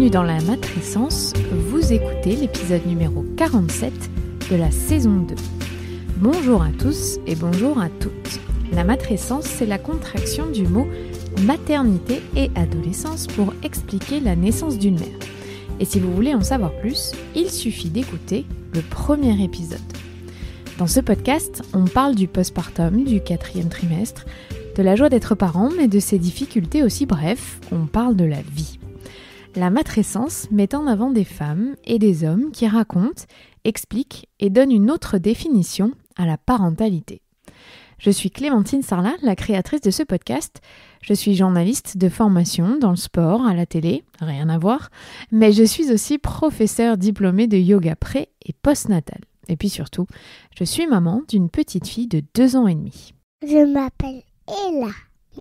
Bienvenue dans la matrescence, vous écoutez l'épisode numéro 47 de la saison 2. Bonjour à tous et bonjour à toutes. La matrescence, c'est la contraction du mot maternité et adolescence pour expliquer la naissance d'une mère. Et si vous voulez en savoir plus, il suffit d'écouter le premier épisode. Dans ce podcast, on parle du postpartum, du 4e trimestre, de la joie d'être parent, mais de ses difficultés aussi. Bref, on parle de la vie. La matrescence met en avant des femmes et des hommes qui racontent, expliquent et donnent une autre définition à la parentalité. Je suis Clémentine Sarlat, la créatrice de ce podcast. Je suis journaliste de formation dans le sport, à la télé, rien à voir, mais je suis aussi professeure diplômée de yoga pré et postnatal. Et puis surtout, je suis maman d'une petite fille de 2 ans et demi. Je m'appelle Ella.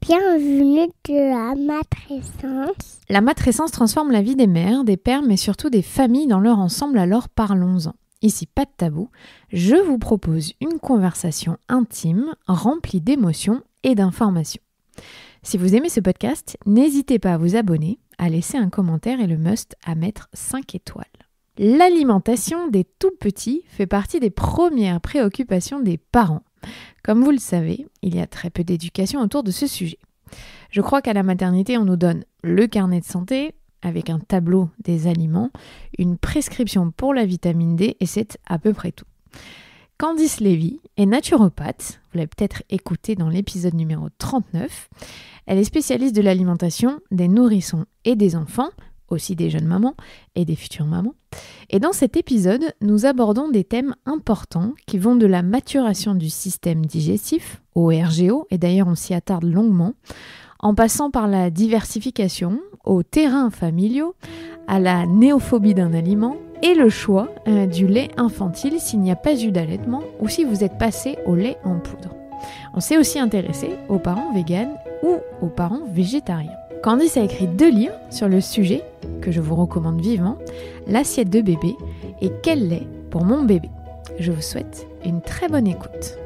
Bienvenue de la matrescence. La matrescence transforme la vie des mères, des pères, mais surtout des familles dans leur ensemble, alors parlons-en. Ici, pas de tabou, je vous propose une conversation intime, remplie d'émotions et d'informations. Si vous aimez ce podcast, n'hésitez pas à vous abonner, à laisser un commentaire et le must à mettre 5 étoiles. L'alimentation des tout-petits fait partie des premières préoccupations des parents. Comme vous le savez, il y a très peu d'éducation autour de ce sujet. Je crois qu'à la maternité, on nous donne le carnet de santé, avec un tableau des aliments, une prescription pour la vitamine D, et c'est à peu près tout. Candice Lévy est naturopathe, vous l'avez peut-être écouté dans l'épisode numéro 39. Elle est spécialiste de l'alimentation des nourrissons et des enfants, aussi des jeunes mamans et des futures mamans. Et dans cet épisode, nous abordons des thèmes importants qui vont de la maturation du système digestif au RGO, et d'ailleurs on s'y attarde longuement, en passant par la diversification, aux terrains familiaux, à la néophobie d'un aliment et le choix du lait infantile s'il n'y a pas eu d'allaitement ou si vous êtes passé au lait en poudre. On s'est aussi intéressé aux parents véganes ou aux parents végétariens. Candice a écrit 2 livres sur le sujet que je vous recommande vivement, L'assiette de bébé et Quel lait pour mon bébé. Je vous souhaite une très bonne écoute.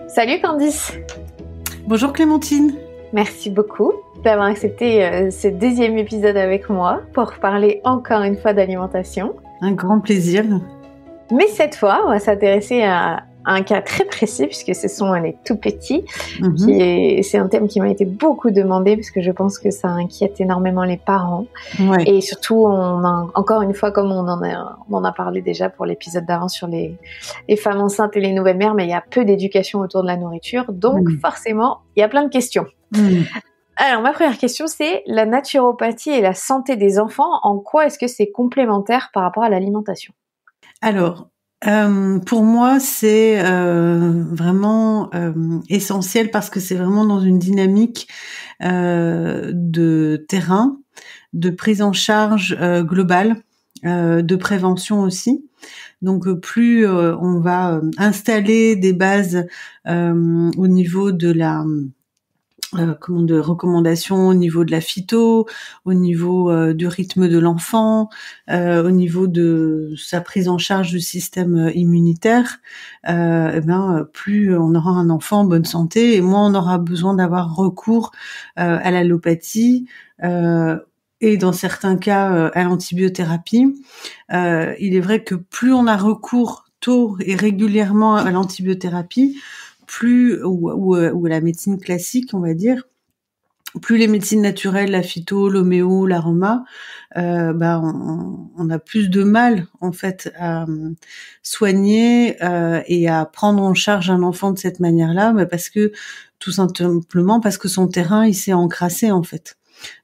Salut Candice. Bonjour Clémentine. Merci beaucoup d'avoir accepté ce 2e épisode avec moi pour parler encore une fois d'alimentation. Un grand plaisir. Mais cette fois, on va s'intéresser à un cas très précis puisque ce sont les tout petits. C'est un thème qui m'a été beaucoup demandé parce que je pense que ça inquiète énormément les parents. Ouais. Et surtout, encore une fois, comme on en a parlé déjà pour l'épisode d'avant sur les femmes enceintes et les nouvelles mères, mais il y a peu d'éducation autour de la nourriture. Donc forcément, il y a plein de questions. Alors, ma première question, c'est la naturopathie et la santé des enfants. En quoi est-ce que c'est complémentaire par rapport à l'alimentation ? Alors, pour moi, c'est vraiment essentiel parce que c'est vraiment dans une dynamique de terrain, de prise en charge globale, de prévention aussi. Donc, plus on va installer des bases au niveau de la de recommandations au niveau de la phyto, au niveau du rythme de l'enfant, au niveau de sa prise en charge du système immunitaire, plus on aura un enfant en bonne santé et moins on aura besoin d'avoir recours à l'allopathie et dans certains cas à l'antibiothérapie. Il est vrai que plus on a recours tôt et régulièrement à l'antibiothérapie, ou à la médecine classique, on va dire, plus les médecines naturelles, la phyto, l'homéo, l'aroma, on a plus de mal en fait à soigner et à prendre en charge un enfant de cette manière-là, parce que tout simplement parce que son terrain il s'est encrassé en fait.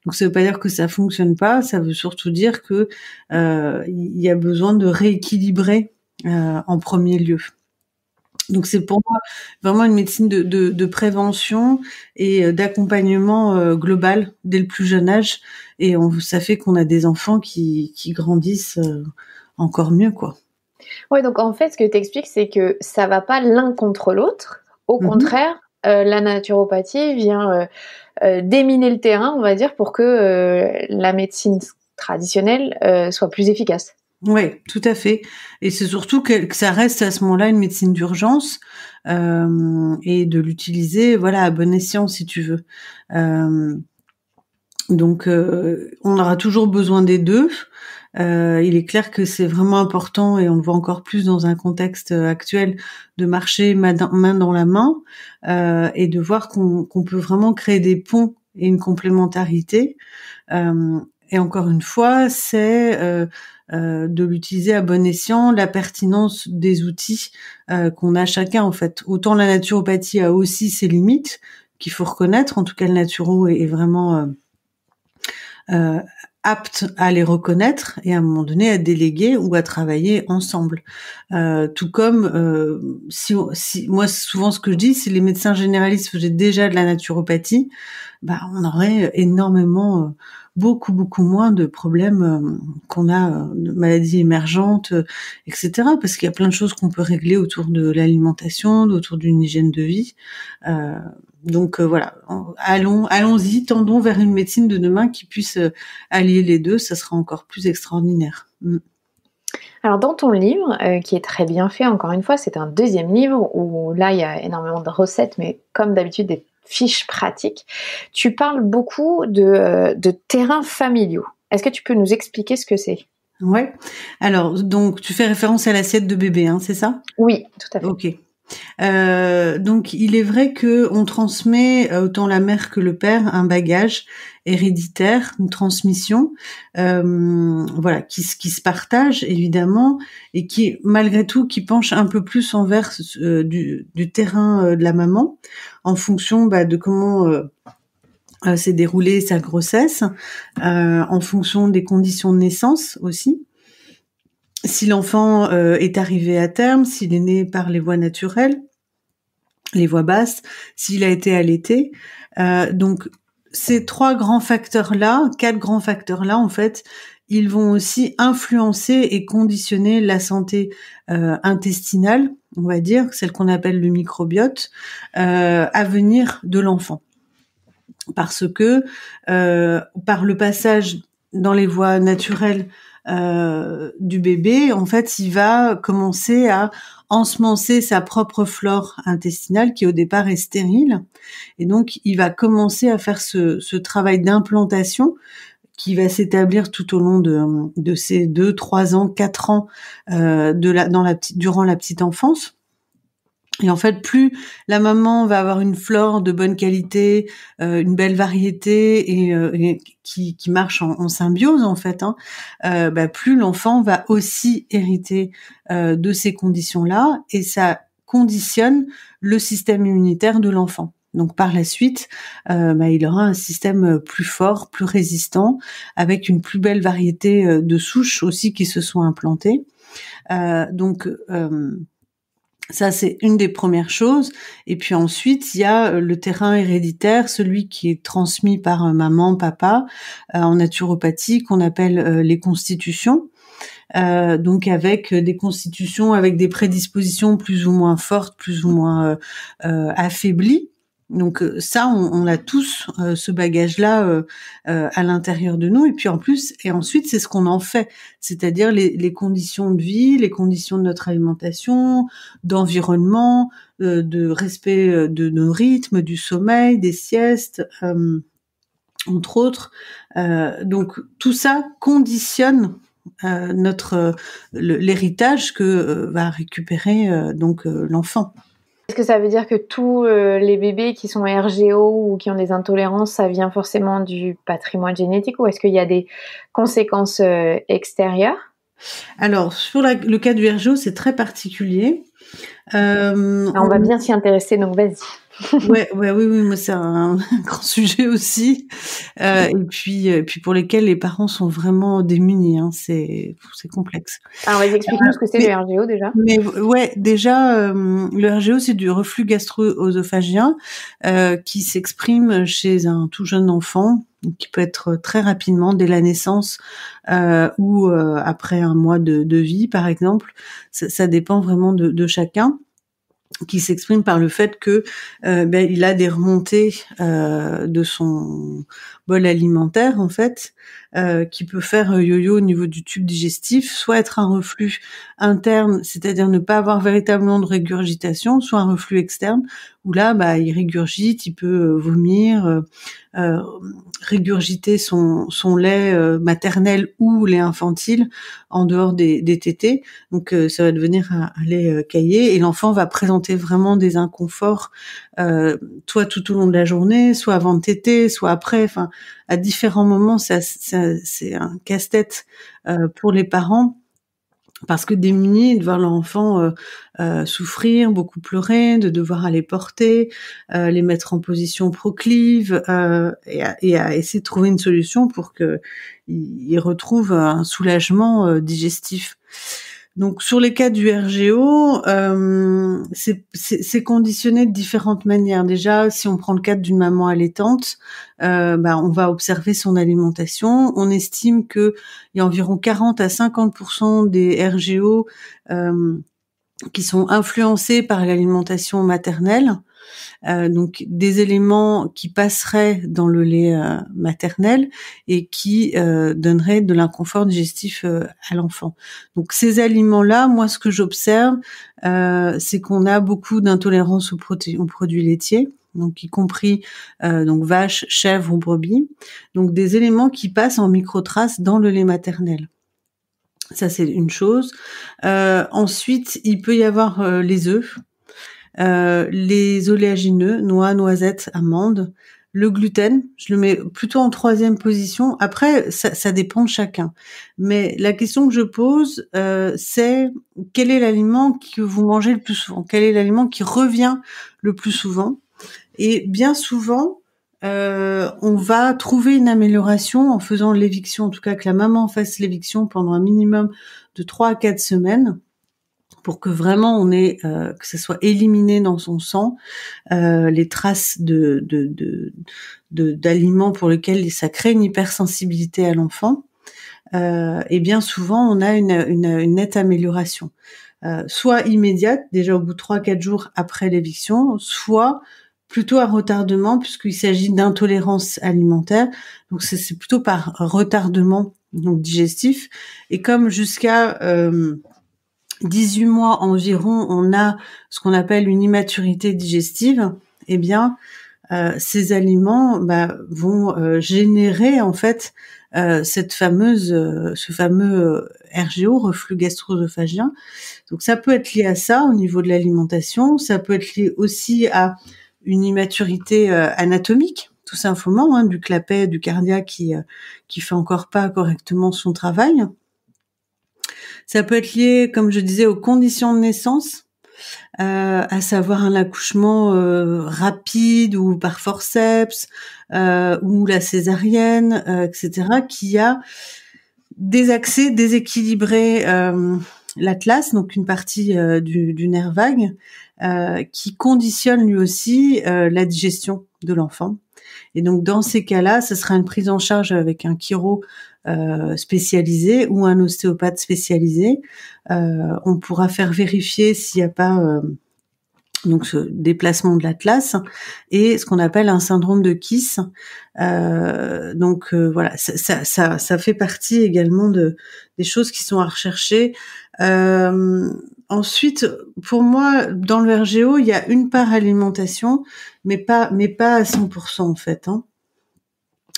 Donc ça veut pas dire que ça fonctionne pas, ça veut surtout dire que il y a besoin de rééquilibrer en premier lieu. Donc c'est pour moi vraiment une médecine de prévention et d'accompagnement global dès le plus jeune âge. Et ça fait qu'on a des enfants qui grandissent encore mieux, quoi. Ouais, donc en fait, ce que tu expliques, c'est que ça va pas l'un contre l'autre. Au contraire, la naturopathie vient déminer le terrain, on va dire, pour que la médecine traditionnelle soit plus efficace. Ouais, tout à fait. Et c'est surtout que ça reste à ce moment-là une médecine d'urgence et de l'utiliser, voilà, à bon escient, si tu veux. Euh, donc, on aura toujours besoin des deux. Il est clair que c'est vraiment important, et on le voit encore plus dans un contexte actuel, de marcher main dans la main et de voir qu'on peut vraiment créer des ponts et une complémentarité. Et encore une fois, c'est de l'utiliser à bon escient, la pertinence des outils qu'on a chacun en fait. Autant la naturopathie a aussi ses limites qu'il faut reconnaître. En tout cas, le naturo est vraiment euh, apte à les reconnaître et à un moment donné à déléguer ou à travailler ensemble. Tout comme si moi souvent ce que je dis, si les médecins généralistes faisaient déjà de la naturopathie, bah on aurait énormément beaucoup moins de problèmes qu'on a de maladies émergentes, etc. Parce qu'il y a plein de choses qu'on peut régler autour de l'alimentation, autour d'une hygiène de vie. Donc voilà, allons-y, tendons vers une médecine de demain qui puisse allier les deux, ça sera encore plus extraordinaire. Alors dans ton livre, qui est très bien fait, encore une fois, c'est un deuxième livre où là il y a énormément de recettes, mais comme d'habitude des fiches pratiques, tu parles beaucoup de terrains familiaux. Est-ce que tu peux nous expliquer ce que c'est ? Ouais. Alors donc tu fais référence à l'assiette de bébé, hein, c'est ça ? Oui, tout à fait. Ok. Donc il est vrai que on transmet autant la mère que le père un bagage héréditaire, une transmission, voilà, qui se partage évidemment et qui malgré tout qui penche un peu plus envers du terrain de la maman en fonction de comment s'est déroulée sa grossesse, en fonction des conditions de naissance aussi. Si l'enfant est arrivé à terme, s'il est né par les voies naturelles, les voies basses, s'il a été allaité. Donc, ces quatre grands facteurs-là, en fait, ils vont aussi influencer et conditionner la santé intestinale, on va dire, celle qu'on appelle le microbiote, à venir de l'enfant. Parce que par le passage dans les voies naturelles du bébé, en fait, il va commencer à ensemencer sa propre flore intestinale qui au départ est stérile. Et donc, il va commencer à faire ce travail d'implantation qui va s'établir tout au long de ces 2, 3 ans, 4 ans durant la petite enfance. Et en fait, plus la maman va avoir une flore de bonne qualité, une belle variété et qui marche en symbiose en fait, plus l'enfant va aussi hériter de ces conditions-là et ça conditionne le système immunitaire de l'enfant. Donc par la suite, il aura un système plus fort, plus résistant, avec une plus belle variété de souches aussi qui se sont implantées. Ça, c'est une des premières choses. Et puis ensuite, il y a le terrain héréditaire, celui qui est transmis par maman, papa, en naturopathie, qu'on appelle les constitutions. Donc avec des constitutions, avec des prédispositions plus ou moins fortes, plus ou moins affaiblies. Donc ça, on a tous ce bagage-là à l'intérieur de nous. Et puis ensuite, c'est ce qu'on en fait, c'est-à-dire les conditions de vie, les conditions de notre alimentation, d'environnement, de respect de nos rythmes, du sommeil, des siestes, entre autres. Donc tout ça conditionne l'héritage que va récupérer l'enfant. Est-ce que ça veut dire que tous les bébés qui sont RGO ou qui ont des intolérances, ça vient forcément du patrimoine génétique ou est-ce qu'il y a des conséquences extérieures ? Alors, sur le cas du RGO, c'est très particulier. On va bien s'y intéresser, donc vas-y. Oui, moi c'est un grand sujet aussi, et puis pour lesquels les parents sont vraiment démunis, hein, c'est complexe. Alors vas-y, explique-nous ce que c'est le RGO déjà. Mais ouais, déjà le RGO c'est du reflux gastro-œsophagien qui s'exprime chez un tout jeune enfant, qui peut être très rapidement dès la naissance ou après un mois de vie par exemple. Ça dépend vraiment de chacun, qui s'exprime par le fait que il a des remontées de son bol alimentaire en fait, qui peut faire yo-yo au niveau du tube digestif, soit être un reflux interne, c'est-à-dire ne pas avoir véritablement de régurgitation, soit un reflux externe, où là, il régurgite, il peut vomir, régurgiter son lait maternel ou lait infantile en dehors des tétés. Donc ça va devenir un lait caillé et l'enfant va présenter vraiment des inconforts, soit tout au long de la journée, soit avant de téter, soit après. Enfin, à différents moments, c'est un casse-tête pour les parents. Parce que démunis de voir leur enfant souffrir, beaucoup pleurer, de devoir aller porter, les mettre en position proclive et à essayer de trouver une solution pour que ils retrouvent un soulagement digestif. Donc sur les cas du RGO, c'est conditionné de différentes manières. Déjà, si on prend le cas d'une maman allaitante, on va observer son alimentation. On estime que il y a environ 40 à 50% des RGO qui sont influencés par l'alimentation maternelle. Donc des éléments qui passeraient dans le lait maternel et qui donneraient de l'inconfort digestif à l'enfant. Donc ces aliments-là, moi ce que j'observe, c'est qu'on a beaucoup d'intolérance aux produits laitiers, donc y compris donc vache, chèvre ou brebis. Donc des éléments qui passent en microtraces dans le lait maternel. Ça c'est une chose. Ensuite, il peut y avoir les œufs. Les oléagineux, noix, noisettes, amandes, le gluten, je le mets plutôt en troisième position. Après, ça dépend de chacun. Mais la question que je pose, c'est quel est l'aliment que vous mangez le plus souvent? Quel est l'aliment qui revient le plus souvent? Et bien souvent, on va trouver une amélioration en faisant l'éviction, en tout cas que la maman fasse l'éviction pendant un minimum de 3 à 4 semaines. Pour que vraiment on ait que ça soit éliminé dans son sang les traces d'aliments pour lesquels ça crée une hypersensibilité à l'enfant. Et bien souvent on a une nette amélioration, soit immédiate, déjà au bout de 3-4 jours après l'éviction, soit plutôt à retardement puisqu'il s'agit d'intolérance alimentaire. Donc c'est plutôt par retardement donc digestif. Et comme jusqu'à 18 mois environ, on a ce qu'on appelle une immaturité digestive, eh bien, ces aliments vont générer en fait ce fameux RGO, reflux gastro-œsophagien. Donc ça peut être lié à ça au niveau de l'alimentation, ça peut être lié aussi à une immaturité anatomique, tout simplement, du clapet, du cardiaque qui fait encore pas correctement son travail. Ça peut être lié, comme je disais, aux conditions de naissance, à savoir un accouchement rapide ou par forceps, ou la césarienne, etc., qui a déséquilibré l'atlas, donc une partie du nerf vague, qui conditionne lui aussi la digestion de l'enfant. Et donc dans ces cas-là, ce sera une prise en charge avec un chiro spécialisé ou un ostéopathe spécialisé. On pourra faire vérifier s'il n'y a pas donc ce déplacement de l'atlas et ce qu'on appelle un syndrome de Kiss. Voilà, ça fait partie également des choses qui sont à rechercher. Ensuite, pour moi, dans le RGO, il y a une part alimentation, mais pas à 100% en fait.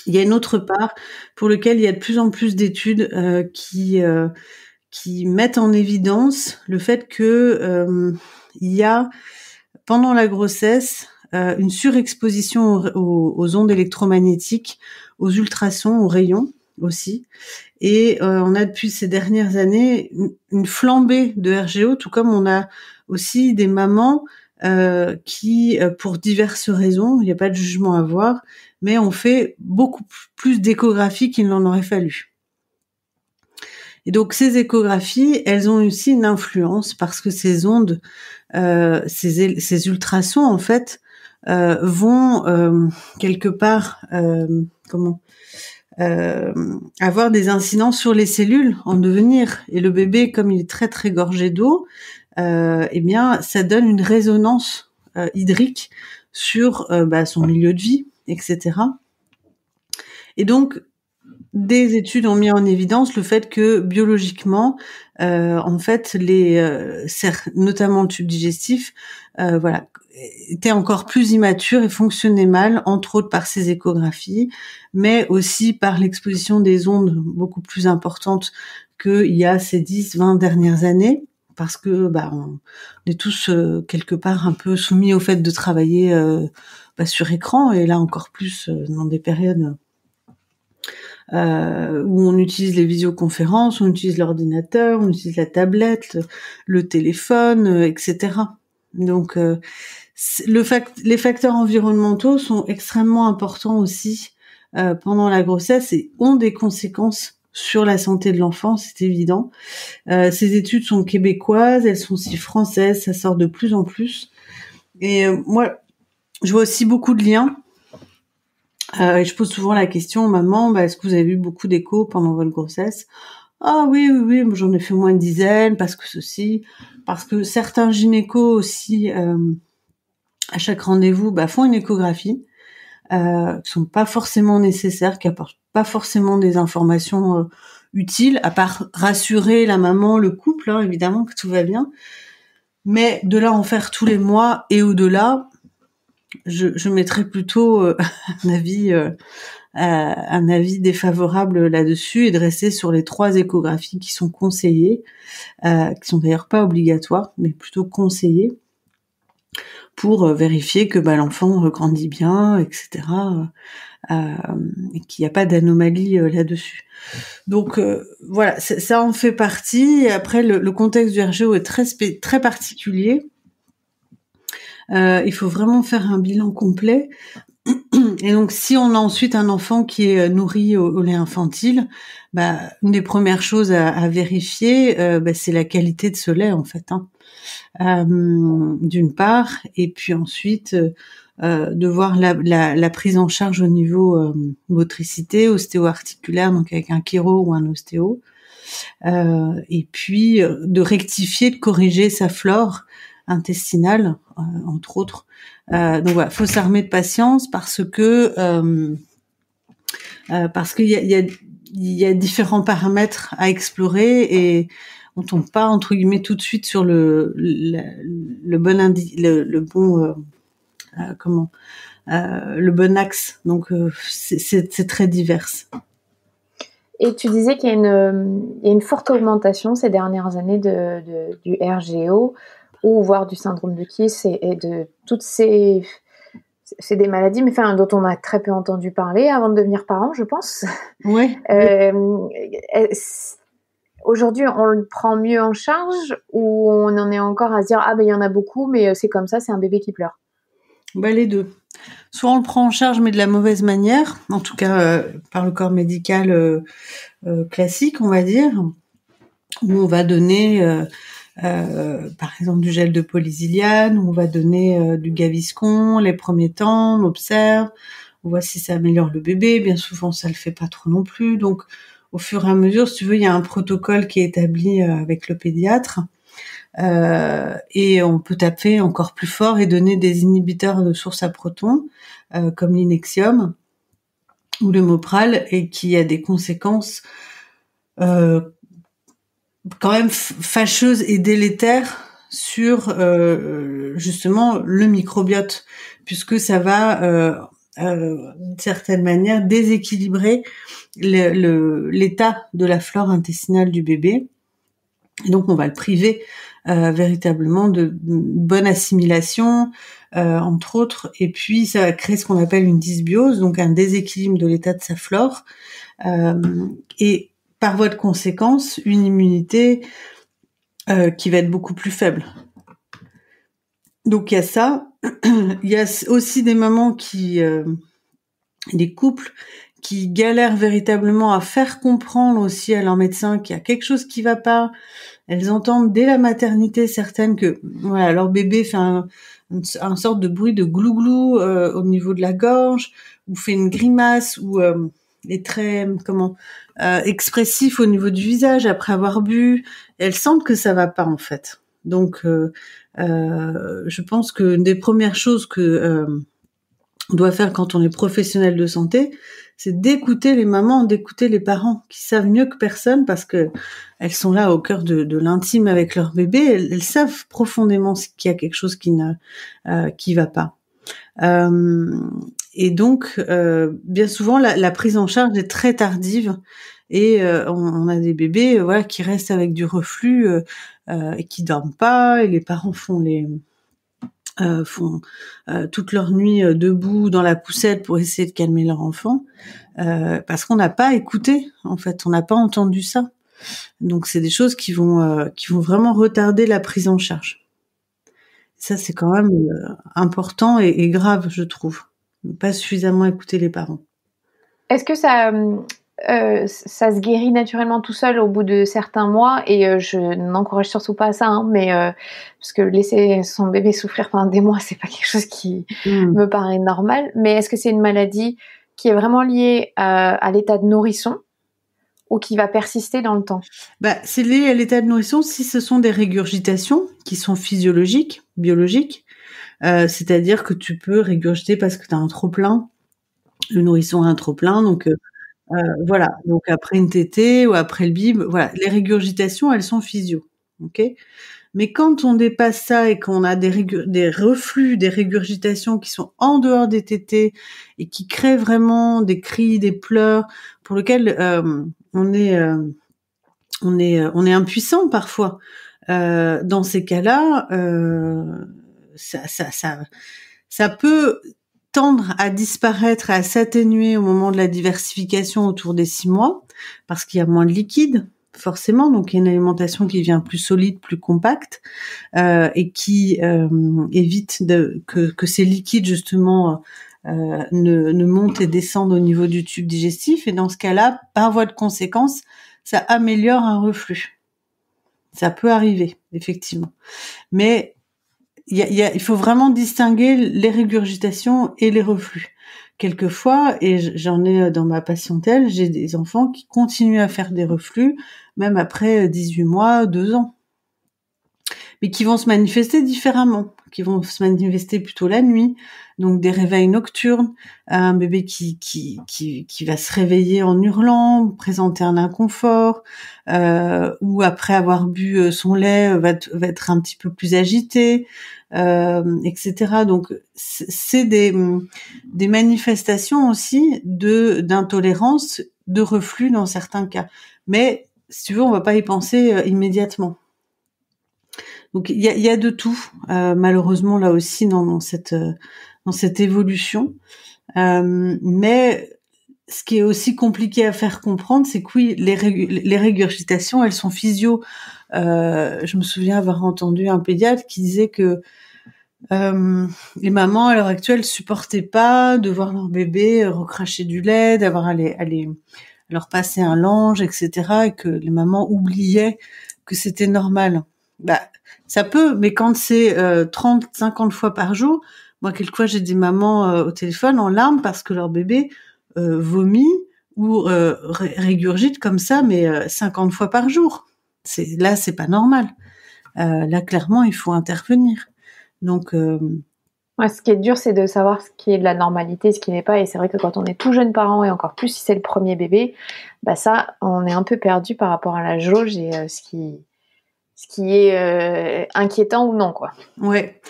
Il y a une autre part pour laquelle il y a de plus en plus d'études qui mettent en évidence le fait que il y a pendant la grossesse une surexposition aux ondes électromagnétiques, aux ultrasons, aux rayons aussi. Et on a depuis ces dernières années une flambée de RGO, tout comme on a aussi des mamans qui, pour diverses raisons, il n'y a pas de jugement à avoir, mais on fait beaucoup plus d'échographies qu'il n'en aurait fallu. Et donc ces échographies, elles ont aussi une influence parce que ces ondes, ces ultrasons en fait, vont quelque part, avoir des incidences sur les cellules en devenir. Et le bébé, comme il est très très gorgé d'eau, eh bien, ça donne une résonance hydrique sur son milieu de vie, etc. Et donc, des études ont mis en évidence le fait que biologiquement, en fait, notamment le tube digestif, voilà, était encore plus immature et fonctionnait mal, entre autres par ces échographies, mais aussi par l'exposition des ondes beaucoup plus importantes qu'il y a ces 10-20 dernières années, parce que on est tous quelque part un peu soumis au fait de travailler sur écran, et là encore plus dans des périodes où on utilise les visioconférences, on utilise l'ordinateur, on utilise la tablette, le téléphone, etc. Donc les facteurs environnementaux sont extrêmement importants aussi pendant la grossesse et ont des conséquences sur la santé de l'enfant, c'est évident. Ces études sont québécoises, elles sont aussi françaises, ça sort de plus en plus. Et moi, je vois aussi beaucoup de liens. Et je pose souvent la question aux mamans, est-ce que vous avez eu beaucoup d'échos pendant votre grossesse? Ah oui, j'en ai fait moins de dizaines, parce que certains gynécos aussi, à chaque rendez-vous, font une échographie, qui sont pas forcément nécessaires, qui apportent pas forcément des informations utiles, à part rassurer la maman, le couple, évidemment que tout va bien. Mais de là en faire tous les mois et au-delà, je mettrais plutôt un avis défavorable là-dessus, et de rester sur les 3 échographies qui sont conseillées, qui sont d'ailleurs pas obligatoires, mais plutôt conseillées, pour vérifier que l'enfant grandit bien, etc., et qu'il n'y a pas d'anomalie là-dessus. Donc voilà, ça en fait partie. Et après, le contexte du RGO est très particulier. Il faut vraiment faire un bilan complet. Et donc, si on a ensuite un enfant qui est nourri au lait infantile, une des premières choses à vérifier, c'est la qualité de ce lait, en fait, d'une part, et puis ensuite de voir la prise en charge au niveau motricité, ostéo-articulaire, donc avec un chiro ou un ostéo, et puis de rectifier, de corriger sa flore intestinale, entre autres. Donc voilà, faut s'armer de patience, parce qu'il y a différents paramètres à explorer, et on tombe pas entre guillemets tout de suite sur le bon axe. Donc c'est très divers. Et tu disais qu'il y a une forte augmentation ces dernières années du RGO, ou voire du syndrome de Kiss, et de toutes ces... C'est des maladies, mais dont on a très peu entendu parler avant de devenir parent, je pense. Oui. Aujourd'hui, on le prend mieux en charge, ou on en est encore à se dire il y en a beaucoup, mais c'est comme ça, c'est un bébé qui pleure? Les deux. Soit on le prend en charge, mais de la mauvaise manière, en tout cas par le corps médical classique, on va dire, où on va donner par exemple du gel de polyziliane, où on va donner du Gaviscon les premiers temps, on observe, on voit si ça améliore le bébé. Bien souvent, ça le fait pas trop non plus. Donc, au fur et à mesure, si tu veux, il y a un protocole qui est établi avec le pédiatre. Et on peut taper encore plus fort et donner des inhibiteurs de source à protons, comme l'Inexium ou le Mopral, et qui a des conséquences quand même fâcheuses et délétères sur justement le microbiote, puisque ça va d'une certaine manière déséquilibrer l'état de la flore intestinale du bébé. Et donc on va le priver véritablement de bonne assimilation, entre autres, et puis ça va créer ce qu'on appelle une dysbiose, donc un déséquilibre de l'état de sa flore, et par voie de conséquence, une immunité qui va être beaucoup plus faible. Donc il y a ça. Il y a aussi des mamans des couples qui galèrent véritablement à faire comprendre aussi à leur médecin qu'il y a quelque chose qui va pas. Elles entendent dès la maternité certaines que leur bébé fait un sorte de bruit de glouglou au niveau de la gorge, ou fait une grimace, ou est très expressif au niveau du visage après avoir bu. Elles sentent que ça va pas, en fait. Donc je pense que une des premières choses que on doit faire quand on est professionnel de santé, c'est d'écouter les mamans, d'écouter les parents qui savent mieux que personne parce que elles sont là au cœur de l'intime avec leur bébé. Elles savent profondément qu'il y a quelque chose qui va pas. Et donc, bien souvent, la prise en charge est très tardive et on a des bébés, voilà, qui restent avec du reflux et qui dorment pas. Et les parents font toute leur nuit debout dans la poussette pour essayer de calmer leur enfant, parce qu'on n'a pas écouté. En fait, on n'a pas entendu ça. Donc, c'est des choses qui vont vraiment retarder la prise en charge. Ça, c'est quand même important et grave, je trouve. Pas suffisamment écouter les parents. Est-ce que ça se guérit naturellement tout seul au bout de certains mois? Et je n'encourage surtout pas ça, hein, mais parce que laisser son bébé souffrir pendant des mois, c'est pas quelque chose qui me paraît normal. Mais est-ce que c'est une maladie qui est vraiment liée à l'état de nourrisson ou qui va persister dans le temps? C'est lié à l'état de nourrisson si ce sont des régurgitations qui sont physiologiques, biologiques. C'est-à-dire que tu peux régurgiter parce que tu as un trop-plein. Le nourrisson a un trop-plein, donc voilà. Donc après une tétée ou après le bib, voilà. Les régurgitations, elles sont physio, ok. Mais quand on dépasse ça et qu'on a des reflux, des régurgitations qui sont en dehors des tétées et qui créent vraiment des cris, des pleurs, pour lesquels on est impuissant parfois. Dans ces cas-là, ça peut tendre à disparaître, à s'atténuer au moment de la diversification autour des 6 mois, parce qu'il y a moins de liquide, forcément. Donc, il y a une alimentation qui devient plus solide, plus compacte, et qui évite que ces liquides, justement, ne montent et descendent au niveau du tube digestif. Et dans ce cas-là, par voie de conséquence, ça améliore un reflux. Ça peut arriver, effectivement. Mais il faut vraiment distinguer les régurgitations et les reflux. Quelquefois, et j'en ai dans ma patientèle, j'ai des enfants qui continuent à faire des reflux, même après 18 mois, 2 ans. Mais qui vont se manifester différemment, qui vont se manifester plutôt la nuit, donc des réveils nocturnes, un bébé qui va se réveiller en hurlant, présenter un inconfort, ou après avoir bu son lait va être un petit peu plus agité, etc. Donc c'est des manifestations aussi d'intolérance, de reflux dans certains cas. Mais si tu veux, on va pas y penser immédiatement. Donc il y a de tout, malheureusement là aussi dans cette évolution. Mais ce qui est aussi compliqué à faire comprendre, c'est que oui, les régurgitations, elles sont physio. Je me souviens avoir entendu un pédiatre qui disait que les mamans à l'heure actuelle supportaient pas de voir leur bébé recracher du lait, d'avoir à leur passer un lange, etc. Et que les mamans oubliaient que c'était normal. Ça peut, mais quand c'est 30, 50 fois par jour, moi quelquefois j'ai des mamans au téléphone en larmes parce que leur bébé vomit ou régurgite comme ça, mais 50 fois par jour. Là, c'est pas normal. Là, clairement, il faut intervenir. Donc, ce qui est dur, c'est de savoir ce qui est de la normalité, ce qui n'est pas. Et c'est vrai que quand on est tout jeune parent, et encore plus si c'est le premier bébé, ça, on est un peu perdu par rapport à la jauge et ce qui est inquiétant ou non, quoi. Ouais.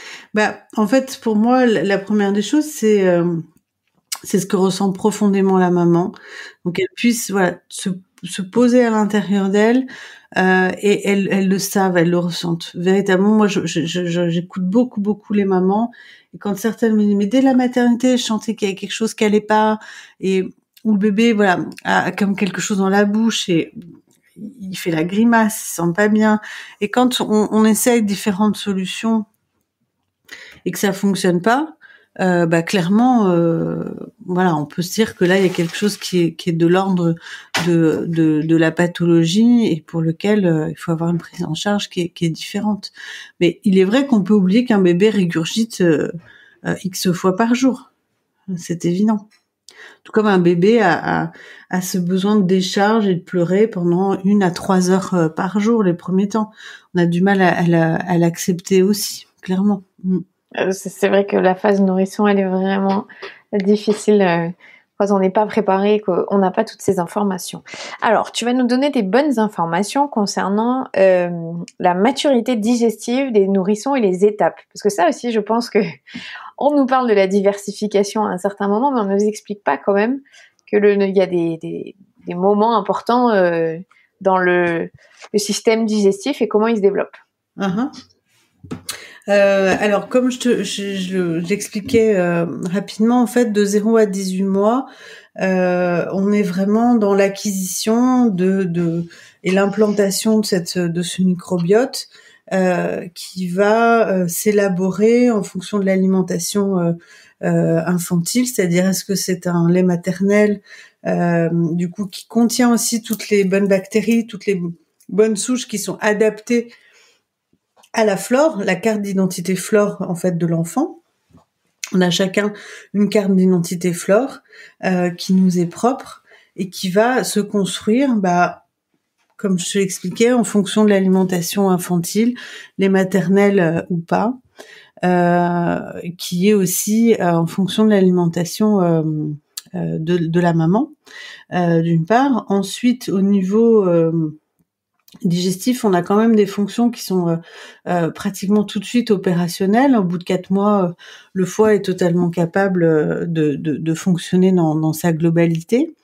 En fait, pour moi, la première des choses, c'est ce que ressent profondément la maman. Donc, elle puisse, voilà, se poser à l'intérieur d'elle, et elles le savent, elles le ressentent. Véritablement, moi, j'écoute beaucoup les mamans. Et quand certaines me disent, mais dès la maternité, je sentais qu'il y avait quelque chose qui allait pas, et où le bébé, voilà, a comme quelque chose dans la bouche et il fait la grimace, il se sent pas bien. Et quand on essaye différentes solutions et que ça fonctionne pas, clairement, voilà, on peut se dire que là il y a quelque chose qui est de l'ordre de la pathologie et pour lequel il faut avoir une prise en charge qui est différente. Mais il est vrai qu'on peut oublier qu'un bébé régurgite X fois par jour, c'est évident. Tout comme un bébé a ce besoin de décharge et de pleurer pendant 1 à 3 heures par jour les premiers temps. On a du mal à l'accepter aussi, clairement. C'est vrai que la phase nourrisson, elle est vraiment difficile. quand on n'est pas préparé, qu'on n'a pas toutes ces informations. Alors, tu vas nous donner des bonnes informations concernant la maturité digestive des nourrissons et les étapes. Parce que ça aussi, je pense que on nous parle de la diversification à un certain moment, mais on ne nous explique pas quand même que il y a des moments importants dans le système digestif et comment il se développe. Uh-huh. Alors, comme j'expliquais rapidement, en fait, de 0 à 18 mois, on est vraiment dans l'acquisition et l'implantation de ce microbiote qui va s'élaborer en fonction de l'alimentation infantile, c'est-à-dire est-ce que c'est un lait maternel du coup qui contient aussi toutes les bonnes bactéries, toutes les bonnes souches qui sont adaptées à la flore, la carte d'identité flore en fait de l'enfant. On a chacun une carte d'identité flore qui nous est propre et qui va se construire, comme je te l'expliquais, en fonction de l'alimentation infantile, les maternelles ou pas, qui est aussi en fonction de l'alimentation de la maman, d'une part. Ensuite, au niveau digestif, on a quand même des fonctions qui sont pratiquement tout de suite opérationnelles. Au bout de 4 mois, le foie est totalement capable de fonctionner dans sa globalité.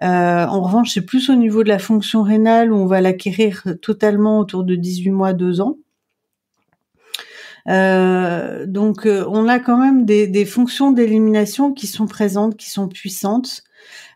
En revanche, c'est plus au niveau de la fonction rénale où on va l'acquérir totalement autour de 18 mois, 2 ans. Donc, on a quand même des fonctions d'élimination qui sont présentes, qui sont puissantes,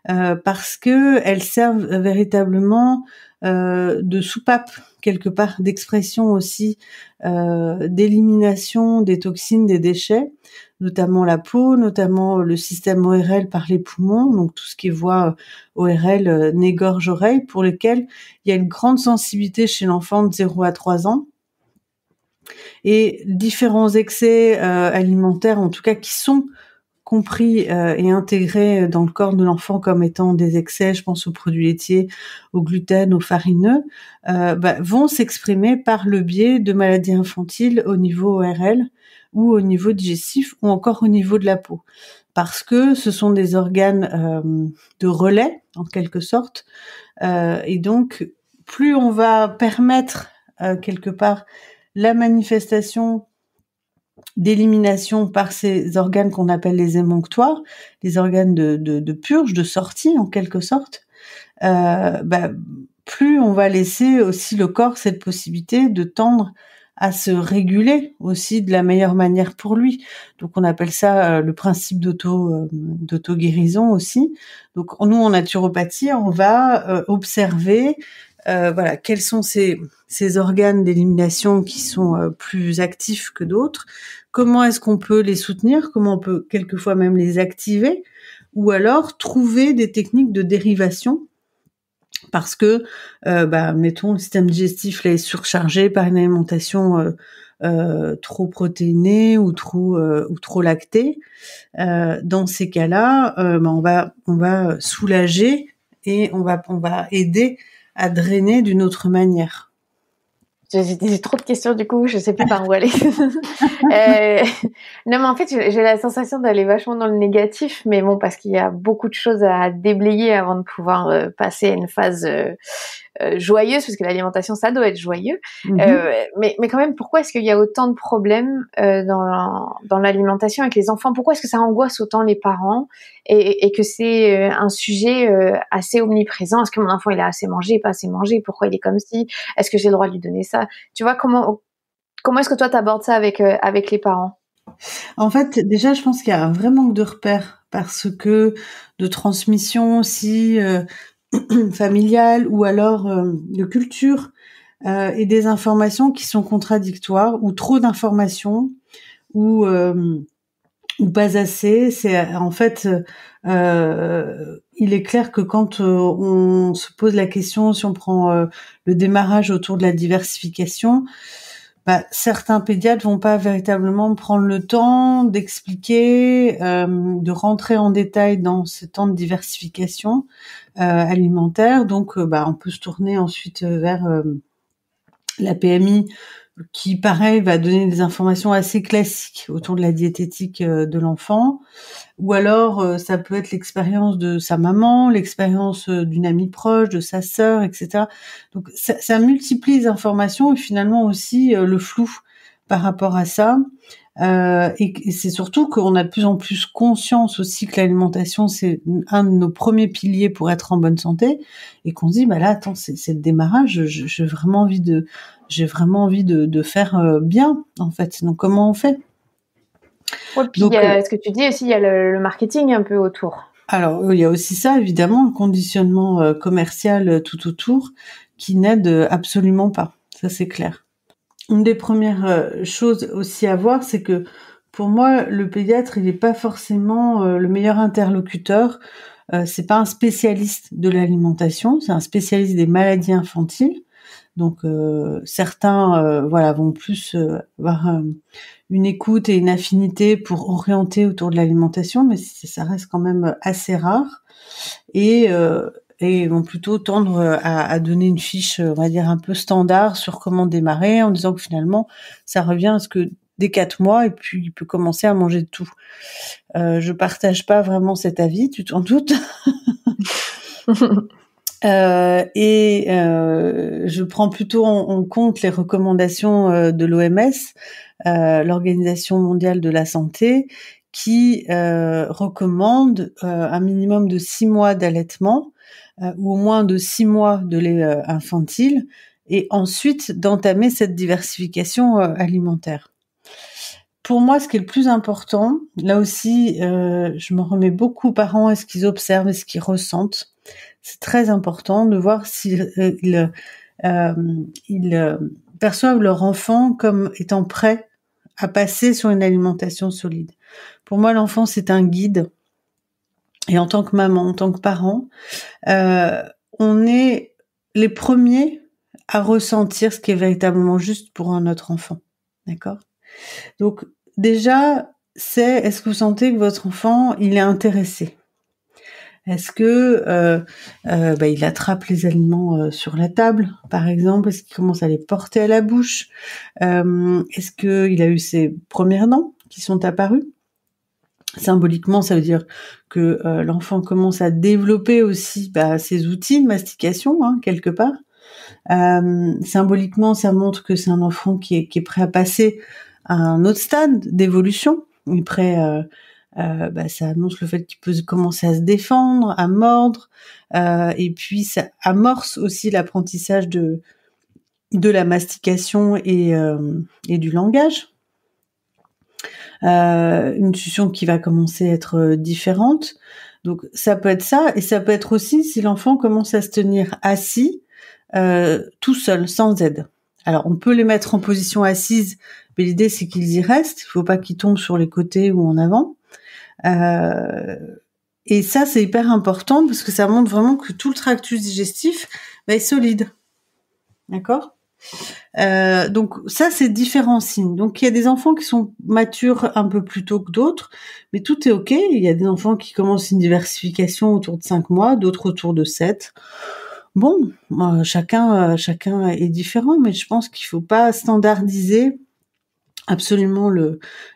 parce que elles servent véritablement de soupape quelque part, d'expression aussi, d'élimination des toxines, des déchets, notamment la peau, notamment le système ORL par les poumons, donc tout ce qui est voie ORL, nez, gorge, oreille, pour lesquels il y a une grande sensibilité chez l'enfant de 0 à 3 ans. Et différents excès alimentaires, en tout cas, qui sont compris et intégrés dans le corps de l'enfant comme étant des excès, je pense aux produits laitiers, au gluten, aux farineux, vont s'exprimer par le biais de maladies infantiles au niveau ORL ou au niveau digestif ou encore au niveau de la peau. Parce que ce sont des organes de relais, en quelque sorte, et donc plus on va permettre quelque part la manifestation d'élimination par ces organes qu'on appelle les émonctoires, les organes de purge, de sortie en quelque sorte, plus on va laisser aussi le corps cette possibilité de tendre à se réguler aussi de la meilleure manière pour lui. Donc on appelle ça le principe d'auto-guérison aussi. Donc nous en naturopathie, on va observer quels sont ces organes d'élimination qui sont plus actifs que d'autres. Comment est-ce qu'on peut les soutenir? Comment on peut quelquefois même les activer? Ou alors trouver des techniques de dérivation parce que, mettons, le système digestif là, est surchargé par une alimentation trop protéinée ou trop lactée. Dans ces cas-là, on va soulager et on va aider à drainer d'une autre manière. J'ai trop de questions du coup, je sais plus par où aller. Non mais en fait j'ai la sensation d'aller vachement dans le négatif, mais bon parce qu'il y a beaucoup de choses à déblayer avant de pouvoir passer à une phase joyeuse, parce que l'alimentation ça doit être joyeux. Mais quand même, pourquoi est-ce qu'il y a autant de problèmes dans l'alimentation avec les enfants? Pourquoi est-ce que ça angoisse autant les parents et que c'est un sujet assez omniprésent? Est-ce que mon enfant il a assez mangé, pas assez mangé? Pourquoi il est comme ci? Est-ce que j'ai le droit de lui donner ça? Tu vois, comment est-ce que toi t'abordes ça avec les parents? En fait, déjà, je pense qu'il y a un vrai manque de repères parce que de transmission aussi familiale ou alors de culture et des informations qui sont contradictoires ou trop d'informations ou pas assez. C'est en fait il est clair que quand on se pose la question, si on prend le démarrage autour de la diversification, certains pédiatres vont pas véritablement prendre le temps d'expliquer, de rentrer en détail dans ce temps de diversification alimentaire. Donc, on peut se tourner ensuite vers la PMI qui, pareil, va donner des informations assez classiques autour de la diététique de l'enfant. Ou alors, ça peut être l'expérience de sa maman, l'expérience d'une amie proche, de sa sœur, etc. Donc, ça multiplie les informations et finalement aussi le flou par rapport à ça. Et c'est surtout qu'on a de plus en plus conscience aussi que l'alimentation, c'est un de nos premiers piliers pour être en bonne santé, et qu'on se dit, bah là, attends, c'est le démarrage, j'ai vraiment envie de faire bien, en fait. Donc, comment on fait? Ouais, puis Donc, ce que tu dis aussi, il y a le marketing un peu autour. alors, il y a aussi ça, évidemment, un conditionnement commercial tout autour qui n'aide absolument pas. Ça, c'est clair. Une des premières choses aussi à voir, c'est que pour moi, le pédiatre, il n'est pas forcément le meilleur interlocuteur. C'est pas un spécialiste de l'alimentation, c'est un spécialiste des maladies infantiles. Donc certains vont plus avoir une écoute et une affinité pour orienter autour de l'alimentation, mais ça reste quand même assez rare. Et vont plutôt tendre à donner une fiche, on va dire, un peu standard sur comment démarrer, en disant que finalement, ça revient à ce que dès 4 mois, et puis il peut commencer à manger de tout. Je partage pas vraiment cet avis, tu t'en doutes. Je prends plutôt en compte les recommandations de l'OMS, l'Organisation mondiale de la santé, qui recommande un minimum de 6 mois d'allaitement, ou au moins de 6 mois de lait infantile, et ensuite d'entamer cette diversification alimentaire. Pour moi, ce qui est le plus important, là aussi, je me remets beaucoup aux parents et ce qu'ils observent et ce qu'ils ressentent. C'est très important de voir s'ils perçoivent leur enfant comme étant prêt à passer sur une alimentation solide. Pour moi, l'enfant, c'est un guide. Et en tant que maman, en tant que parent, on est les premiers à ressentir ce qui est véritablement juste pour notre enfant. D'accord ? Donc, déjà, est-ce que vous sentez que votre enfant, il est intéressé ? Est-ce que il attrape les aliments sur la table, par exemple? Est-ce qu'il commence à les porter à la bouche? Est-ce qu'il a eu ses premières dents qui sont apparues? Symboliquement, ça veut dire que l'enfant commence à développer aussi ses outils de mastication, quelque part. Symboliquement, ça montre que c'est un enfant qui est prêt à passer à un autre stade d'évolution. Il est prêt, ça annonce le fait qu'il peut commencer à se défendre, à mordre, et puis ça amorce aussi l'apprentissage de la mastication et du langage. Une succion qui va commencer à être différente. Donc ça peut être ça, et ça peut être aussi si l'enfant commence à se tenir assis tout seul, sans aide. Alors on peut les mettre en position assise, mais l'idée c'est qu'ils y restent. Il faut pas qu'ils tombent sur les côtés ou en avant. Et ça c'est hyper important parce que ça montre vraiment que tout le tractus digestif est solide. D'accord ? Donc ça c'est différents signes. Donc il y a des enfants qui sont matures un peu plus tôt que d'autres, mais tout est ok. Il y a des enfants qui commencent une diversification autour de 5 mois, d'autres autour de 7. Bon, chacun est différent, mais je pense qu'il faut pas standardiser absolument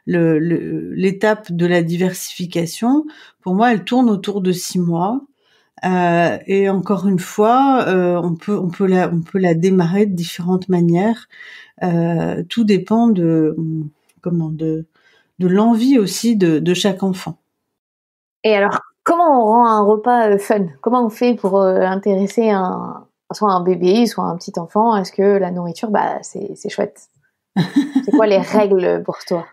l'étape de la diversification. Pour moi, elle tourne autour de 6 mois. Et encore une fois, on peut la démarrer de différentes manières. Tout dépend de l'envie aussi de chaque enfant. Et alors, comment on rend un repas fun? Comment on fait pour intéresser soit un bébé, soit un petit enfant? Est-ce que la nourriture, c'est chouette? C'est quoi les règles pour toi?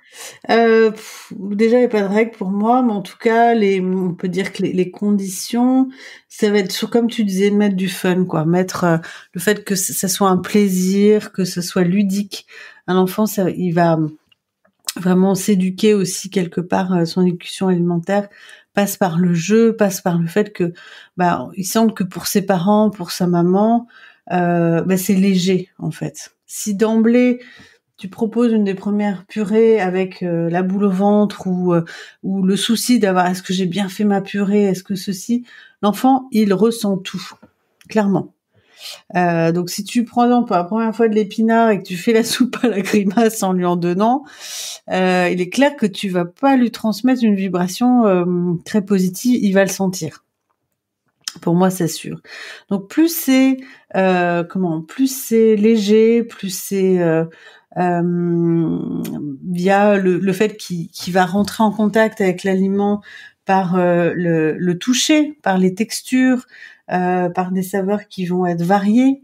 Déjà, il n'y a pas de règles pour moi, mais en tout cas, on peut dire que les conditions, ça va être, comme tu disais, de mettre du fun, quoi. Mettre le fait que ça soit un plaisir, que ce soit ludique. Un enfant, il va vraiment s'éduquer aussi quelque part. Son éducation alimentaire passe par le jeu, passe par le fait que, il semble que pour ses parents, pour sa maman, c'est léger, en fait. Si d'emblée, tu proposes une des premières purées avec la boule au ventre ou le souci d'avoir est-ce que j'ai bien fait ma purée, est-ce que ceci, l'enfant, il ressent tout, clairement. Donc si tu prends pour la première fois de l'épinard et que tu fais la soupe à la grimace en lui en donnant, il est clair que tu vas pas lui transmettre une vibration très positive, il va le sentir. Pour moi, c'est sûr. Donc plus c'est plus c'est léger, plus c'est via le fait qu'il va rentrer en contact avec l'aliment par le toucher, par les textures, par des saveurs qui vont être variées,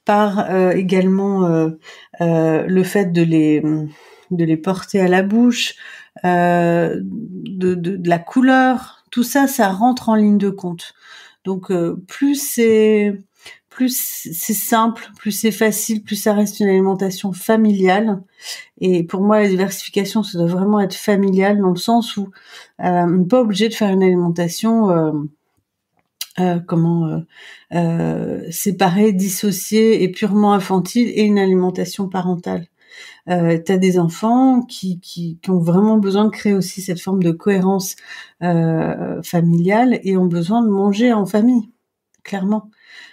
par également le fait de les porter à la bouche, de la couleur, tout ça, ça rentre en ligne de compte. Donc plus c'est simple, plus c'est facile, plus ça reste une alimentation familiale. Et pour moi, la diversification, ça doit vraiment être familial dans le sens où on n'est pas obligé de faire une alimentation séparée, dissociée et purement infantile et une alimentation parentale. T'as des enfants qui ont vraiment besoin de créer aussi cette forme de cohérence familiale et ont besoin de manger en famille, clairement.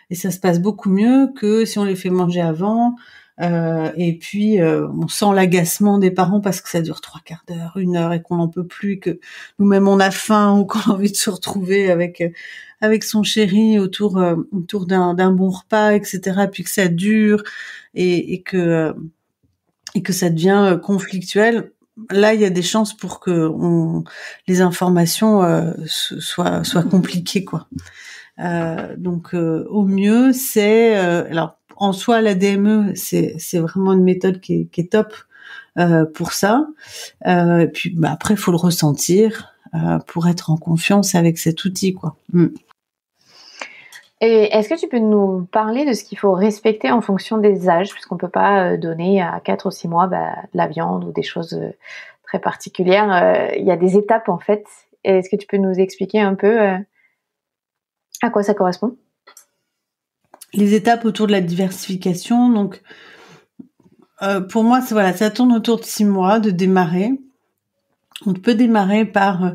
Et ça se passe beaucoup mieux que si on les fait manger avant. Et puis on sent l'agacement des parents parce que ça dure 3/4 d'heure, 1 heure et qu'on n'en peut plus, que nous-mêmes on a faim ou qu'on a envie de se retrouver avec son chéri autour d'un bon repas, etc. Puis que ça dure et que ça devient conflictuel. Là, il y a des chances pour que les informations soient compliquées, quoi. Donc au mieux, c'est alors en soi la DME, c'est vraiment une méthode qui est top pour ça. Et puis après, faut le ressentir pour être en confiance avec cet outil, quoi. Et est-ce que tu peux nous parler de ce qu'il faut respecter en fonction des âges, puisqu'on peut pas donner à 4 ou 6 mois de la viande ou des choses très particulières. Il y a des étapes en fait. Est-ce que tu peux nous expliquer un peu à quoi ça correspond ? Les étapes autour de la diversification, donc pour moi, ça tourne autour de 6 mois de démarrer. On peut démarrer par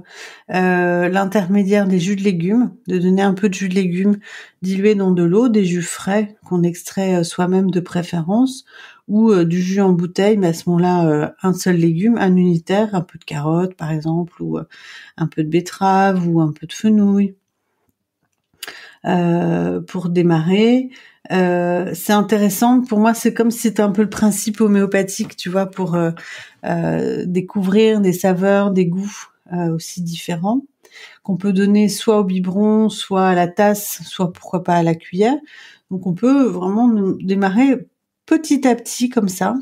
l'intermédiaire des jus de légumes, de donner un peu de jus de légumes dilué dans de l'eau, des jus frais qu'on extrait soi-même de préférence, ou du jus en bouteille, mais à ce moment-là, un seul légume, un unitaire, un peu de carotte par exemple, ou un peu de betterave, ou un peu de fenouil. Pour démarrer. C'est intéressant. Pour moi, c'est comme si c'était un peu le principe homéopathique, tu vois, pour découvrir des saveurs, des goûts aussi différents, qu'on peut donner soit au biberon, soit à la tasse, soit pourquoi pas à la cuillère. Donc on peut vraiment démarrer petit à petit comme ça,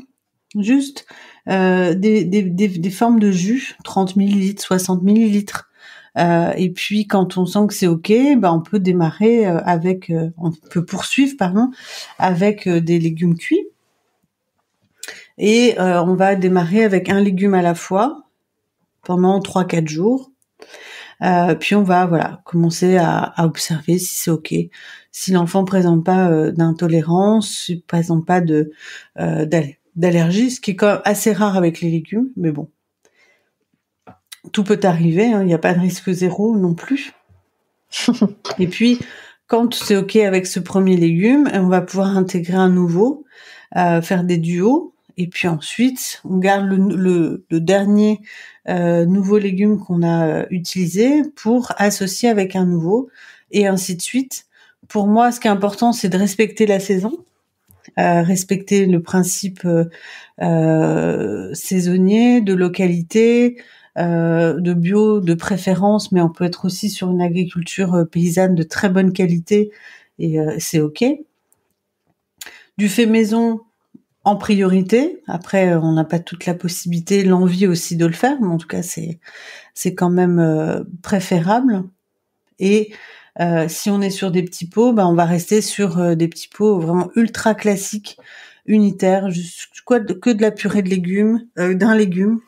juste des formes de jus, 30 ml, 60 ml. Et puis quand on sent que c'est ok, on peut démarrer on peut poursuivre avec des légumes cuits. Et on va démarrer avec un légume à la fois pendant 3-4 jours. Puis on va commencer à observer si c'est ok. Si l'enfant présente pas d'intolérance, présente pas d'allergie, ce qui est quand même assez rare avec les légumes, mais bon. Tout peut arriver, il n'y a pas de risque zéro non plus. Et puis, quand c'est ok avec ce premier légume, on va pouvoir intégrer un nouveau, faire des duos, et puis ensuite, on garde le dernier nouveau légume qu'on a utilisé pour associer avec un nouveau, et ainsi de suite. Pour moi, ce qui est important, c'est de respecter la saison, respecter le principe saisonnier, de localité, de bio de préférence, mais on peut être aussi sur une agriculture paysanne de très bonne qualité et c'est ok. Du fait maison en priorité. Après, on n'a pas toute la possibilité, l'envie aussi de le faire, mais en tout cas c'est quand même préférable. Et si on est sur des petits pots, on va rester sur des petits pots vraiment ultra classiques, unitaires, que de la purée de légumes, d'un légume,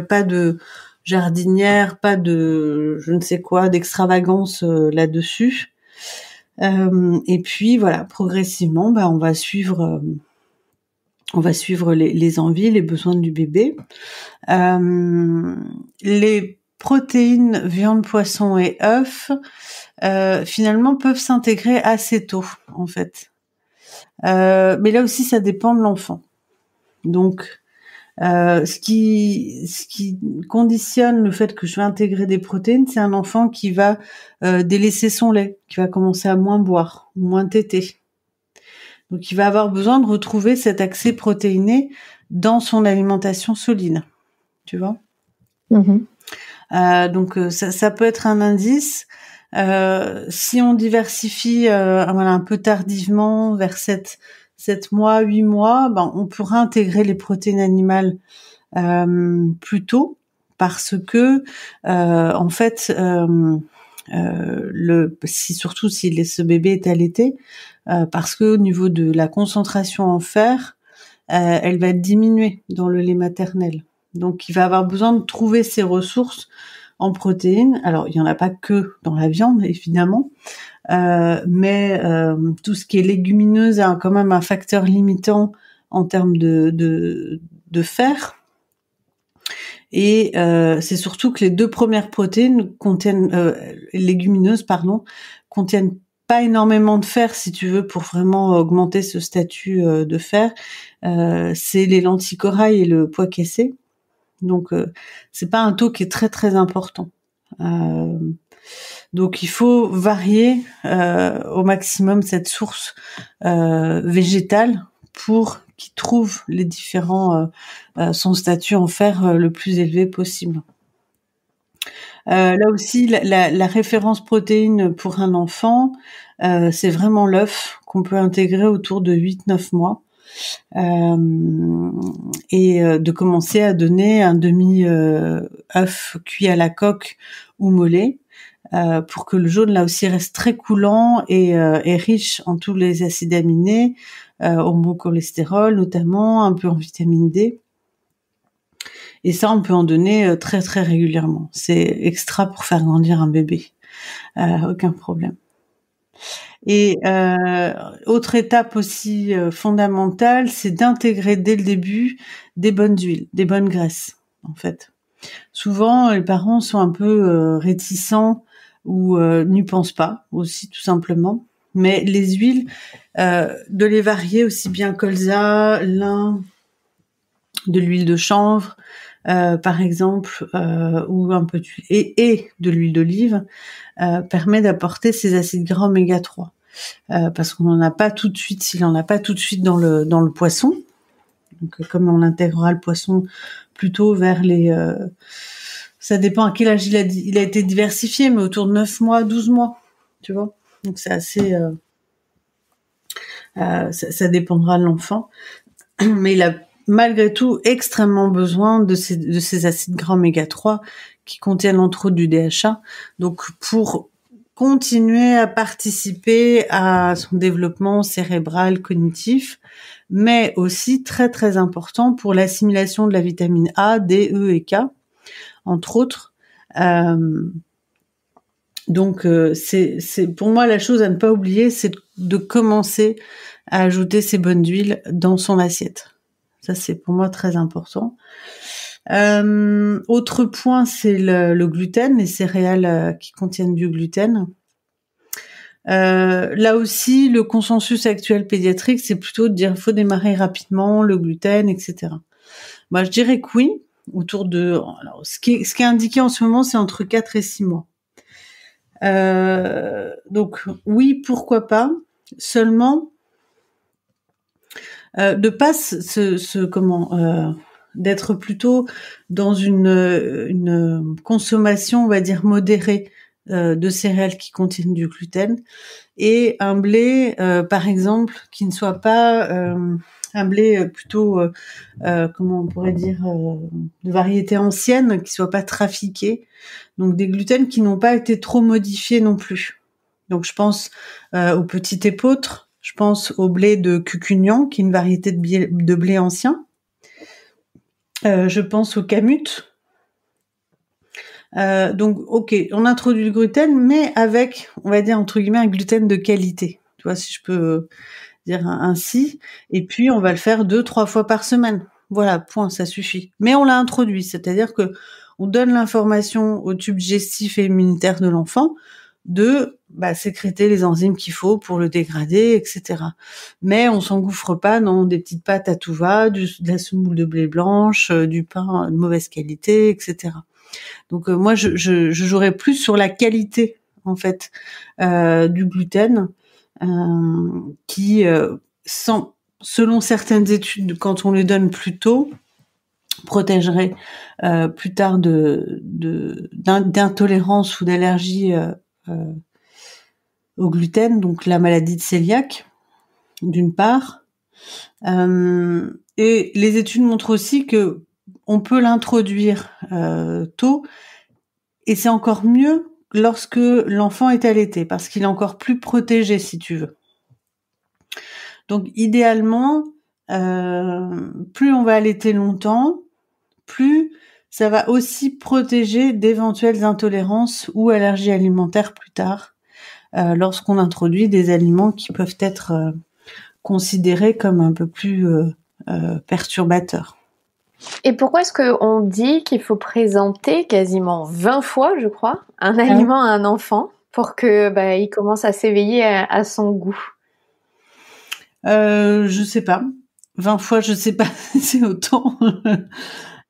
pas de jardinière, pas de je ne sais quoi d'extravagance là-dessus. Et puis voilà, progressivement, on va suivre les envies, les besoins du bébé. Les protéines, viande, poisson et œufs, finalement peuvent s'intégrer assez tôt, en fait. Mais là aussi, ça dépend de l'enfant. Donc, ce qui conditionne le fait que je vais intégrer des protéines, c'est un enfant qui va délaisser son lait, qui va commencer à moins boire, moins téter. Donc, il va avoir besoin de retrouver cet accès protéiné dans son alimentation solide. Tu vois ? Donc, ça peut être un indice. Si on diversifie un peu tardivement, vers 7 mois, 8 mois, on pourra intégrer les protéines animales plus tôt, parce que en fait, surtout si ce bébé est allaité, parce que au niveau de la concentration en fer, elle va être diminuée dans le lait maternel. Donc, il va avoir besoin de trouver ses ressources en protéines. Alors, il y en a pas que dans la viande, évidemment, mais tout ce qui est légumineuse a quand même un facteur limitant en termes de fer. Et c'est surtout que les 2 premières protéines légumineuses, contiennent pas énormément de fer, si tu veux, pour vraiment augmenter ce statut de fer. C'est les lentilles corail et le pois cassé. Donc, c'est pas un taux qui est très très important. Donc, il faut varier au maximum cette source végétale pour qu'il trouve les différents son statut en fer le plus élevé possible. Là aussi, la référence protéine pour un enfant, c'est vraiment l'œuf qu'on peut intégrer autour de 8-9 mois. Et de commencer à donner un demi-œuf cuit à la coque ou mollet, pour que le jaune là aussi reste très coulant et riche en tous les acides aminés, en bon cholestérol notamment, un peu en vitamine D. Et ça, on peut en donner très très régulièrement. C'est extra pour faire grandir un bébé, aucun problème. Et autre étape aussi fondamentale, c'est d'intégrer dès le début des bonnes huiles, des bonnes graisses, en fait. Souvent, les parents sont un peu réticents ou n'y pensent pas, aussi tout simplement. Mais les huiles, de les varier aussi bien colza, lin, de l'huile de chanvre, par exemple, ou un peu d'huile et de l'huile d'olive, permet d'apporter ces acides gras oméga 3. Parce qu'on n'en a pas tout de suite, s'il n'en a pas tout de suite dans le poisson. Donc, comme on intégrera le poisson plutôt vers les... ça dépend à quel âge il a été diversifié, mais autour de 9 mois, 12 mois, tu vois. Donc, c'est assez... ça dépendra de l'enfant. Mais il a malgré tout extrêmement besoin de ces acides gras oméga 3 qui contiennent entre autres du DHA. Donc, pour continuer à participer à son développement cérébral, cognitif, mais aussi très très important pour l'assimilation de la vitamine A, D, E et K, entre autres. Donc c'est pour moi la chose à ne pas oublier, c'est de commencer à ajouter ces bonnes huiles dans son assiette. Ça c'est pour moi très important. Autre point, c'est le gluten, les céréales qui contiennent du gluten. Là aussi, le consensus actuel pédiatrique, c'est plutôt de dire qu'il faut démarrer rapidement le gluten, etc. Moi, je dirais que oui, autour de... Alors, ce qui est indiqué en ce moment, c'est entre 4 et 6 mois. Donc, oui, pourquoi pas. Seulement, de pas d'être plutôt dans une consommation, on va dire, modérée de céréales qui contiennent du gluten, et un blé, par exemple, qui ne soit pas un blé plutôt, comment on pourrait dire, de variété ancienne, qui soit pas trafiqué, donc des gluten qui n'ont pas été trop modifiés non plus. Donc je pense au petit épeautre, je pense au blé de Cucugnan, qui est une variété de blé ancien, je pense au camut. Donc, ok, on introduit le gluten, mais avec, on va dire, entre guillemets, un gluten de qualité. Tu vois, si je peux dire ainsi. Et puis, on va le faire 2-3 fois par semaine. Voilà, point, ça suffit. Mais on l'a introduit, c'est-à-dire que on donne l'information au tube digestif et immunitaire de l'enfant de sécréter les enzymes qu'il faut pour le dégrader, etc. Mais on s'engouffre pas dans des petites pâtes à tout va, de la semoule de blé blanche, du pain de mauvaise qualité, etc. Donc moi, je jouerais plus sur la qualité en fait du gluten, qui selon certaines études, quand on les donne plus tôt, protégerait plus tard d'intolérance ou d'allergie au gluten, donc la maladie de cœliaque, d'une part. Et les études montrent aussi que on peut l'introduire tôt, et c'est encore mieux lorsque l'enfant est allaité, parce qu'il est encore plus protégé, si tu veux. Donc idéalement, plus on va allaiter longtemps, plus ça va aussi protéger d'éventuelles intolérances ou allergies alimentaires plus tard, lorsqu'on introduit des aliments qui peuvent être considérés comme un peu plus perturbateurs. Et pourquoi est-ce qu'on dit qu'il faut présenter quasiment 20 fois, je crois, un aliment à un enfant pour que il commence à s'éveiller à son goût? Je sais pas. 20 fois, je sais pas si c'est autant.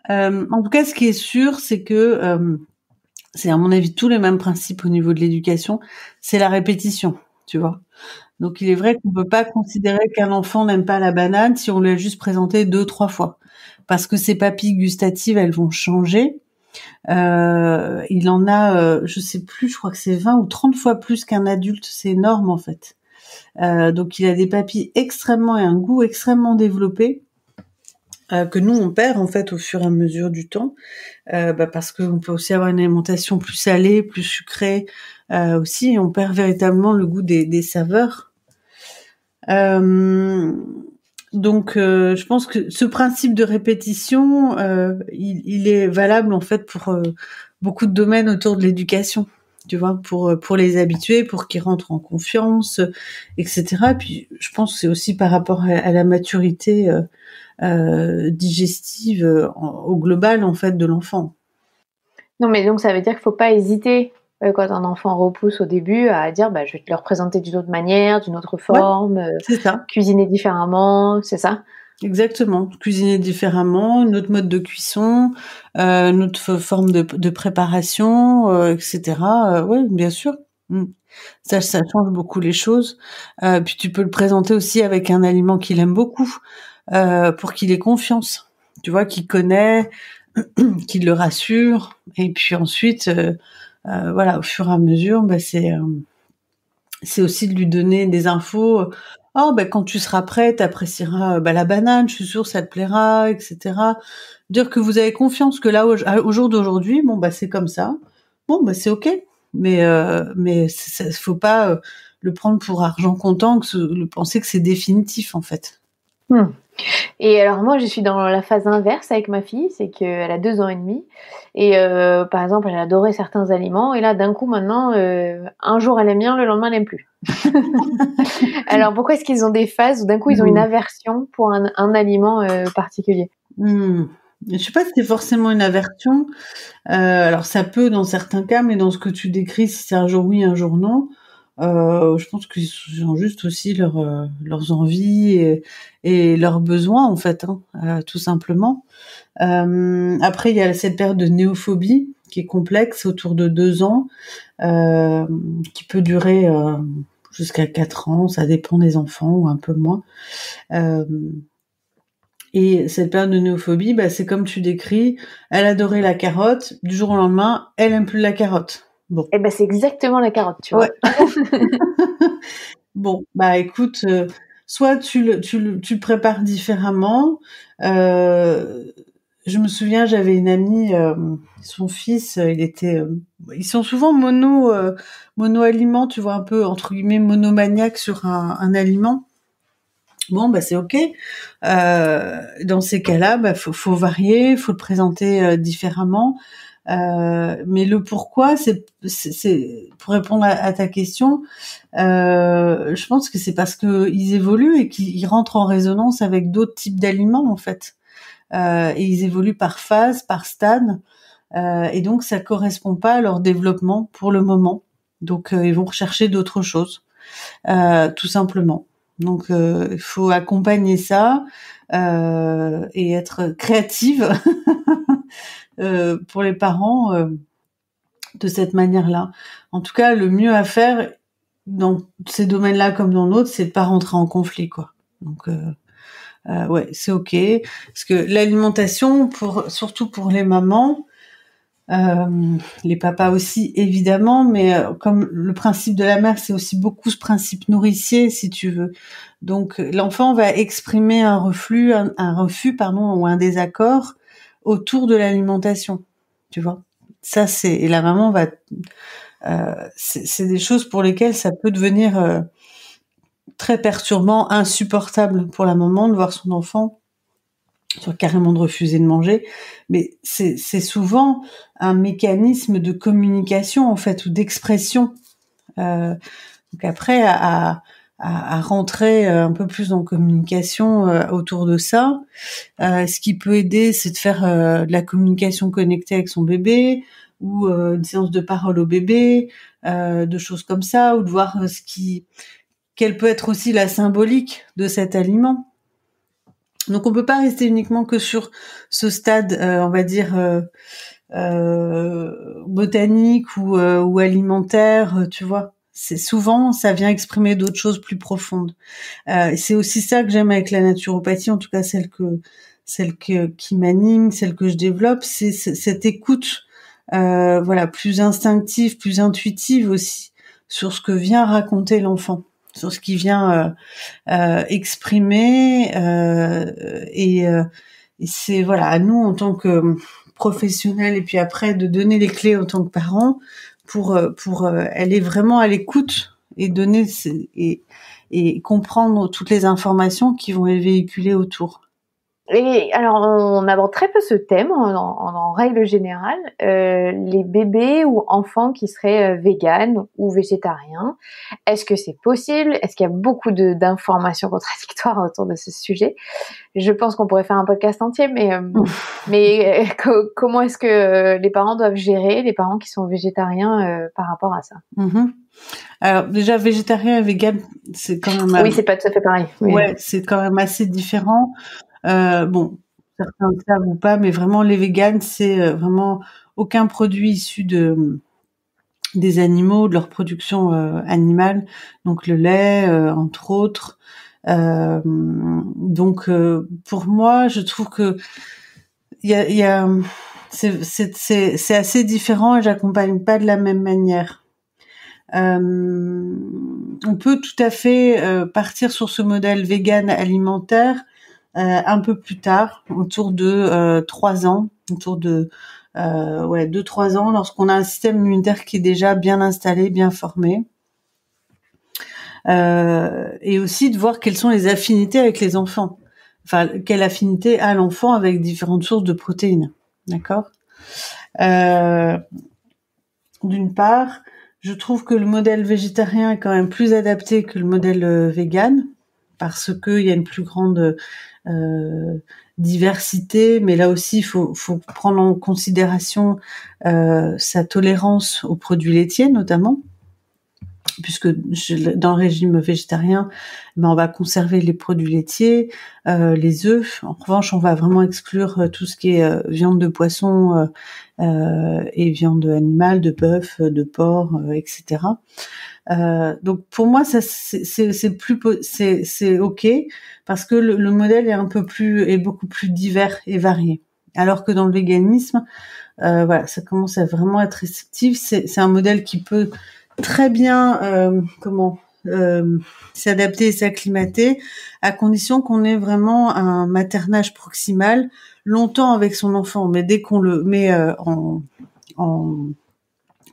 En tout cas, ce qui est sûr, c'est que c'est à mon avis tous les mêmes principes au niveau de l'éducation, c'est la répétition, tu vois. Donc il est vrai qu'on peut pas considérer qu'un enfant n'aime pas la banane si on lui a juste présenté 2-3 fois, parce que ses papilles gustatives, elles vont changer. Il en a, je sais plus, je crois que c'est 20 ou 30 fois plus qu'un adulte, c'est énorme en fait. Donc il a des papilles extrêmement et un goût extrêmement développé, que nous on perd en fait au fur et à mesure du temps, parce qu'on peut aussi avoir une alimentation plus salée, plus sucrée, aussi, et on perd véritablement le goût des saveurs. Donc je pense que ce principe de répétition, il est valable en fait pour beaucoup de domaines autour de l'éducation, tu vois, pour les habituer, pour qu'ils rentrent en confiance, etc. Et puis je pense que c'est aussi par rapport à la maturité digestive au global en fait de l'enfant. Non, mais donc ça veut dire qu'il faut pas hésiter quand un enfant repousse au début à dire je vais te le représenter d'une autre manière, d'une autre forme, c'est ça. Cuisiner différemment, c'est ça? Exactement, cuisiner différemment, une autre mode de cuisson, une autre forme de préparation, etc. Oui, bien sûr. Ça change beaucoup les choses. Puis tu peux le présenter aussi avec un aliment qu'il aime beaucoup, pour qu'il ait confiance. Tu vois, qu'il connaît, qu'il le rassure. Et puis ensuite, voilà, au fur et à mesure, c'est aussi de lui donner des infos. Oh, quand tu seras prête, t'apprécieras la banane, je suis sûre ça te plaira, etc. Dire que vous avez confiance que là, au jour d'aujourd'hui, c'est comme ça. C'est ok. Mais faut pas le prendre pour argent comptant, penser que c'est définitif en fait. Et alors moi je suis dans la phase inverse avec ma fille, c'est qu'elle a 2 ans et demi et par exemple elle adorait certains aliments et là d'un coup maintenant un jour elle aime bien, le lendemain elle aime plus. Alors pourquoi est-ce qu'ils ont des phases où d'un coup ils ont une aversion pour un aliment particulier? Je sais pas si c'est forcément une aversion. Alors ça peut dans certains cas, mais dans ce que tu décris, si c'est un jour oui, un jour non, je pense qu'ils ont juste aussi leurs envies et leurs besoins en fait, tout simplement. Après il y a cette période de néophobie qui est complexe autour de 2 ans, qui peut durer jusqu'à 4 ans, ça dépend des enfants ou un peu moins. Et cette période de néophobie, c'est comme tu décris, elle adorait la carotte, du jour au lendemain, elle aime plus la carotte. Bon. C'est exactement la carotte, tu vois. Ouais. Bon, écoute, soit tu le prépares différemment. Je me souviens, j'avais une amie, son fils, ils sont souvent mono-aliments, tu vois, un peu entre guillemets monomaniaque sur un aliment. Bon, c'est ok. Dans ces cas-là, faut varier, faut le présenter différemment. Mais le pourquoi, c'est pour répondre à ta question. Je pense que c'est parce que ils évoluent et qu'ils rentrent en résonance avec d'autres types d'aliments en fait. Et ils évoluent par phase, par stade. et donc ça correspond pas à leur développement pour le moment. Donc ils vont rechercher d'autres choses, tout simplement. Donc il faut accompagner ça et être créative pour les parents de cette manière-là. En tout cas, le mieux à faire dans ces domaines-là comme dans d'autres, c'est de pas rentrer en conflit, quoi. Donc ouais, c'est ok. Parce que l'alimentation, surtout pour les mamans, les papas aussi évidemment, mais comme le principe de la mère, c'est aussi beaucoup ce principe nourricier, si tu veux. Donc l'enfant va exprimer un refus, ou un désaccord autour de l'alimentation, tu vois. Ça et la maman va, c'est des choses pour lesquelles ça peut devenir très perturbant, insupportable pour la maman de voir son enfant carrément de refuser de manger, mais c'est souvent un mécanisme de communication en fait ou d'expression. Donc après à rentrer un peu plus en communication autour de ça. Ce qui peut aider, c'est de faire de la communication connectée avec son bébé ou une séance de parole au bébé, de choses comme ça, ou de voir quelle peut être aussi la symbolique de cet aliment. Donc on peut pas rester uniquement que sur ce stade, on va dire botanique ou alimentaire, tu vois. C'est souvent ça vient exprimer d'autres choses plus profondes. C'est aussi ça que j'aime avec la naturopathie, en tout cas celle qui m'anime, celle que je développe, c'est cette écoute, voilà, plus instinctive, plus intuitive aussi sur ce que vient raconter l'enfant, sur ce qui vient exprimer et c'est voilà à nous en tant que professionnels et puis après de donner les clés en tant que parents pour aller vraiment à l'écoute et donner et comprendre toutes les informations qui vont être véhiculées autour. Et alors, on aborde très peu ce thème en règle générale. Les bébés ou enfants qui seraient véganes ou végétariens, est-ce que c'est possible? Est-ce qu'il y a beaucoup d'informations contradictoires autour de ce sujet? Je pense qu'on pourrait faire un podcast entier, mais comment est-ce que les parents doivent gérer, les parents qui sont végétariens par rapport à ça? Alors déjà, végétarien et vegan, c'est quand même... Oui, c'est pas tout à fait pareil. Oui. Ouais, c'est quand même assez différent. Bon, certains le savent ou pas, mais vraiment les véganes, c'est vraiment aucun produit issu des animaux, de leur production animale, donc le lait, entre autres. Donc pour moi, je trouve que c'est assez différent et j'accompagne pas de la même manière. On peut tout à fait partir sur ce modèle vegan alimentaire un peu plus tard, autour de 3 ans, autour de 2-3 ans, lorsqu'on a un système immunitaire qui est déjà bien installé, bien formé. Et aussi de voir quelles sont les affinités avec les enfants. Enfin, quelle affinité a l'enfant avec différentes sources de protéines. D'accord ? D'une part, je trouve que le modèle végétarien est quand même plus adapté que le modèle vegan, parce qu'il y a une plus grande diversité, mais là aussi il faut prendre en considération sa tolérance aux produits laitiers notamment, puisque dans le régime végétarien, on va conserver les produits laitiers, les œufs. En revanche, on va vraiment exclure tout ce qui est viande de poisson et viande animale, de bœuf, de porc, etc. Donc pour moi, ça c'est ok parce que le modèle est beaucoup plus divers et varié. Alors que dans le véganisme, voilà, ça commence à vraiment être restrictif. C'est un modèle qui peut très bien s'adapter et s'acclimater à condition qu'on ait vraiment un maternage proximal longtemps avec son enfant. Mais dès qu'on le met en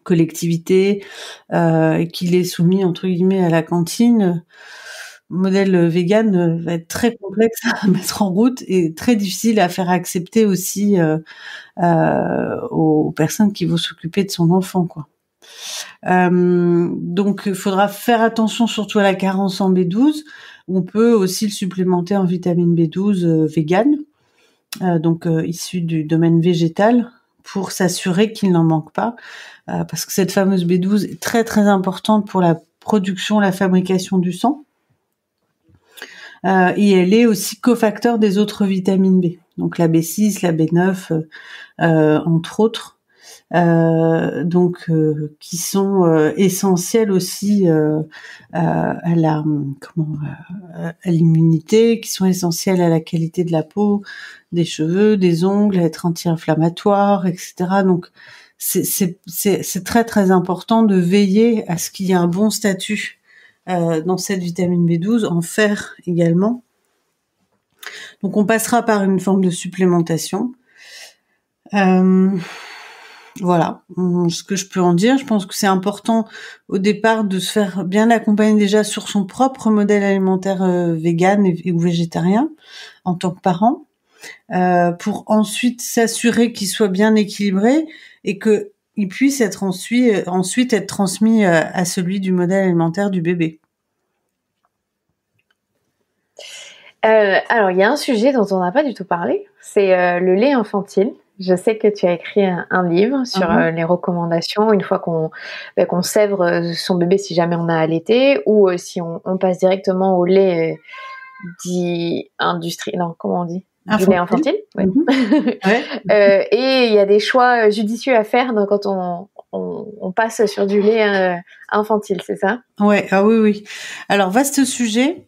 collectivité et qu'il est soumis entre guillemets à la cantine, le modèle vegan va être très complexe à mettre en route et très difficile à faire accepter aussi aux personnes qui vont s'occuper de son enfant, quoi. Donc il faudra faire attention surtout à la carence en B12. On peut aussi le supplémenter en vitamine B12 vegan, donc issu du domaine végétal, pour s'assurer qu'il n'en manque pas, parce que cette fameuse B12 est très très importante pour la production, la fabrication du sang. Et elle est aussi cofacteur des autres vitamines B, donc la B6, la B9, entre autres, qui sont essentielles aussi à l'immunité, qui sont essentielles à la qualité de la peau, des cheveux, des ongles, à être anti-inflammatoire, etc. Donc c'est très très important de veiller à ce qu'il y ait un bon statut dans cette vitamine B12, en fer également. Donc on passera par une forme de supplémentation. Voilà ce que je peux en dire. Je pense que c'est important au départ de se faire bien accompagner déjà sur son propre modèle alimentaire vegan ou végétarien en tant que parent, pour ensuite s'assurer qu'il soit bien équilibré et que il puisse être ensuite être transmis à celui du modèle alimentaire du bébé. Alors, il y a un sujet dont on n'a pas du tout parlé, c'est le lait infantile. Je sais que tu as écrit un livre sur les recommandations une fois qu'on sèvre son bébé si jamais on a allaité, ou si on passe directement au lait dit industriel. Non, comment on dit ? Du lait infantile. Ouais. Ouais. Et il y a des choix judicieux à faire quand on passe sur du lait infantile, c'est ça ? Ouais, ah oui, oui. Alors, vaste sujet.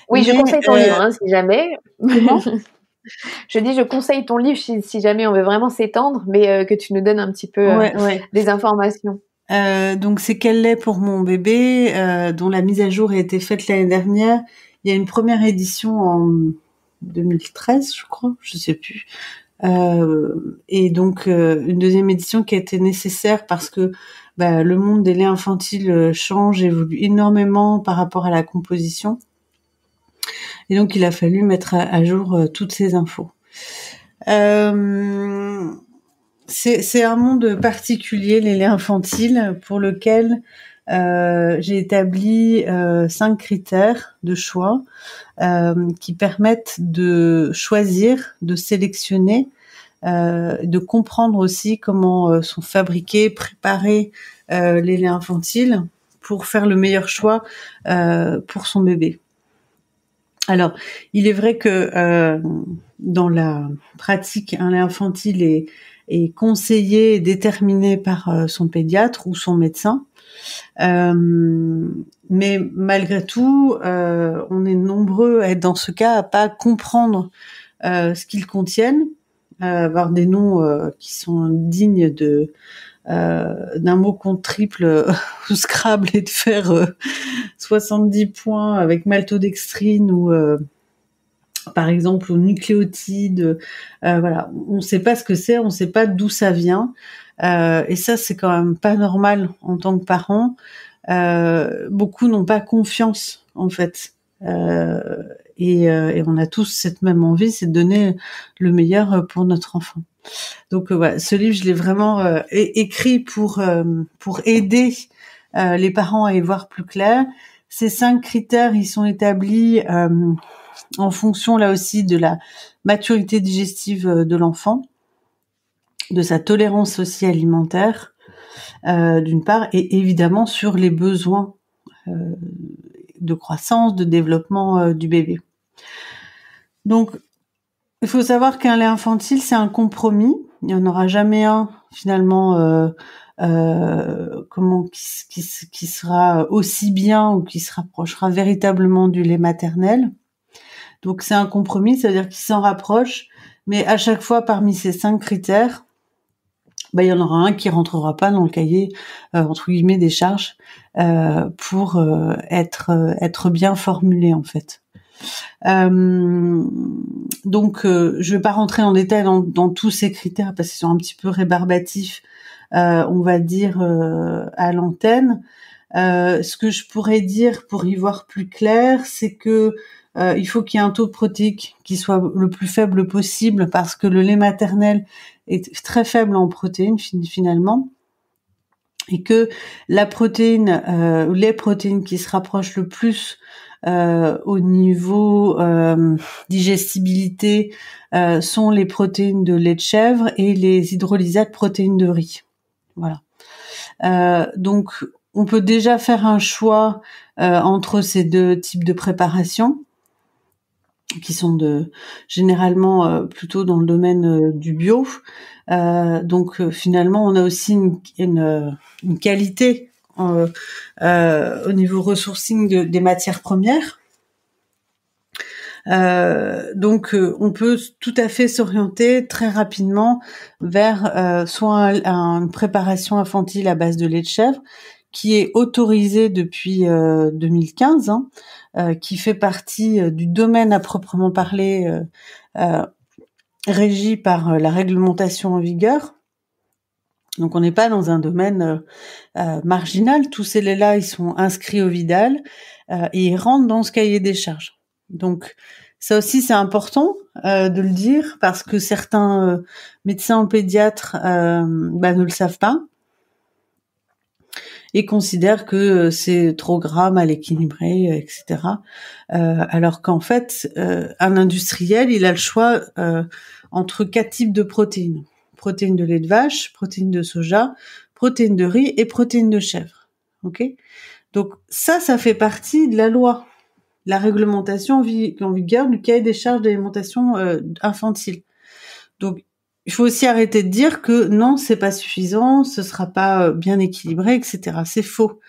Oui, je conseille ton livre, si jamais. Comment ? Je dis, je conseille ton livre si jamais on veut vraiment s'étendre, mais que tu nous donnes un petit peu des informations. Donc, c'est Quel lait pour mon bébé, dont la mise à jour a été faite l'année dernière. Il y a une première édition en 2013, je crois, je sais plus. Et donc, une deuxième édition qui a été nécessaire parce que le monde des laits infantiles change, évolue énormément par rapport à la composition. Et donc, il a fallu mettre à jour toutes ces infos. C'est un monde particulier, les laits infantiles, pour lequel j'ai établi 5 critères de choix qui permettent de choisir, de sélectionner, de comprendre aussi comment sont fabriqués, préparés les laits infantiles pour faire le meilleur choix pour son bébé. Alors, il est vrai que dans la pratique, un lait infantile est conseillé et déterminé par son pédiatre ou son médecin. Mais malgré tout, on est nombreux à être dans ce cas à pas comprendre ce qu'ils contiennent, avoir des noms qui sont dignes d'un mot contre triple au Scrabble et de faire 70 points avec maltodextrine ou par exemple aux nucléotides. Voilà, on ne sait pas ce que c'est, on ne sait pas d'où ça vient. Et ça, c'est quand même pas normal en tant que parent. Beaucoup n'ont pas confiance, en fait. Et on a tous cette même envie, c'est de donner le meilleur pour notre enfant. Donc voilà, ce livre, je l'ai vraiment écrit pour aider les parents à y voir plus clair. Ces 5 critères, ils sont établis en fonction, là aussi, de la maturité digestive de l'enfant, de sa tolérance aussi alimentaire, d'une part, et évidemment sur les besoins de croissance, de développement du bébé. Donc, il faut savoir qu'un lait infantile, c'est un compromis. Il n'y en aura jamais un, finalement, qui sera aussi bien ou qui se rapprochera véritablement du lait maternel. Donc, c'est un compromis, c'est-à-dire qu'il s'en rapproche, mais à chaque fois, parmi ces 5 critères, il y en aura un qui rentrera pas dans le cahier, entre guillemets, des charges, pour être bien formulé, en fait. Donc, je vais pas rentrer en détail dans tous ces critères parce qu'ils sont un petit peu rébarbatifs, on va dire, à l'antenne. Ce que je pourrais dire pour y voir plus clair, c'est que il faut qu'il y ait un taux protéique qui soit le plus faible possible parce que le lait maternel est très faible en protéines finalement, et que la protéine, les protéines qui se rapprochent le plus au niveau digestibilité sont les protéines de lait de chèvre et les hydrolysats de protéines de riz. Voilà. Donc, on peut déjà faire un choix entre ces deux types de préparations, qui sont généralement plutôt dans le domaine du bio. Donc, finalement, on a aussi une qualité au niveau ressourcing des matières premières. Donc, on peut tout à fait s'orienter très rapidement vers soit une préparation infantile à base de lait de chèvre, qui est autorisée depuis 2015, qui fait partie du domaine à proprement parler régi par la réglementation en vigueur. Donc, on n'est pas dans un domaine marginal. Tous ces laits-là, ils sont inscrits au Vidal et ils rentrent dans ce cahier des charges. Donc, ça aussi, c'est important de le dire parce que certains médecins ou pédiatres ne le savent pas et considèrent que c'est trop gras, mal équilibré, etc. Alors qu'en fait, un industriel, il a le choix entre 4 types de protéines. Protéines de lait de vache, protéines de soja, protéines de riz et protéines de chèvre. Ok ? Donc ça fait partie de la loi, la réglementation en vigueur du cahier des charges d'alimentation infantile. Donc il faut aussi arrêter de dire que non, c'est pas suffisant, ce sera pas bien équilibré, etc. C'est faux.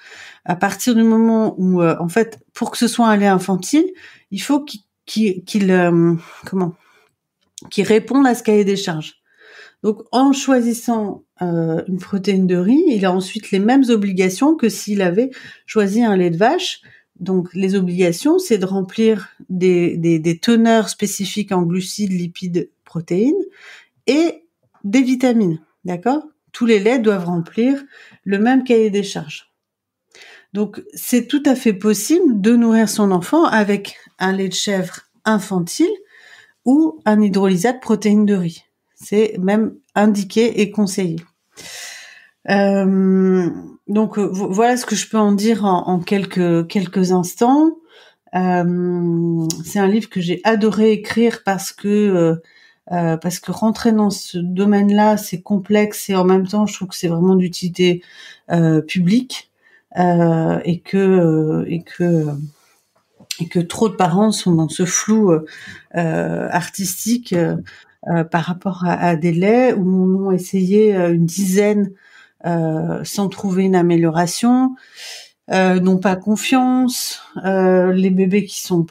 À partir du moment où, en fait, pour que ce soit un lait infantile, il faut qu'il réponde à ce cahier des charges. Donc, en choisissant une protéine de riz, il a ensuite les mêmes obligations que s'il avait choisi un lait de vache. Donc, les obligations, c'est de remplir des teneurs spécifiques en glucides, lipides, protéines et des vitamines, d'accord ? Tous les laits doivent remplir le même cahier des charges. Donc, c'est tout à fait possible de nourrir son enfant avec un lait de chèvre infantile ou un hydrolysat de protéines de riz. C'est même indiqué et conseillé. Donc, voilà ce que je peux en dire en quelques instants. C'est un livre que j'ai adoré écrire parce que rentrer dans ce domaine-là, c'est complexe et en même temps, je trouve que c'est vraiment d'utilité publique et que trop de parents sont dans ce flou artistique par rapport à des laits où on a essayé une dizaine sans trouver une amélioration, n'ont pas confiance, les bébés qui sont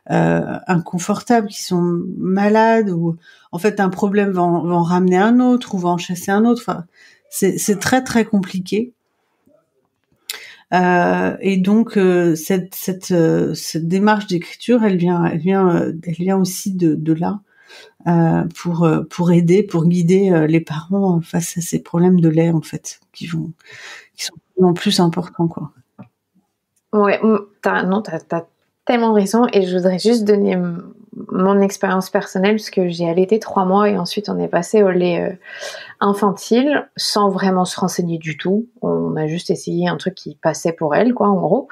inconfortables, qui sont malades, ou en fait un problème va en ramener un autre ou va en chasser un autre. Enfin, c'est très très compliqué. Et donc cette démarche d'écriture, elle vient aussi de là pour aider, pour guider les parents face à ces problèmes de lait en fait qui sont de plus en plus importants quoi. Ouais, t'as tellement raison et je voudrais juste donner mon expérience personnelle parce que j'ai allaité 3 mois et ensuite on est passé au lait infantile sans vraiment se renseigner du tout. On a juste essayé un truc qui passait pour elle, quoi, en gros.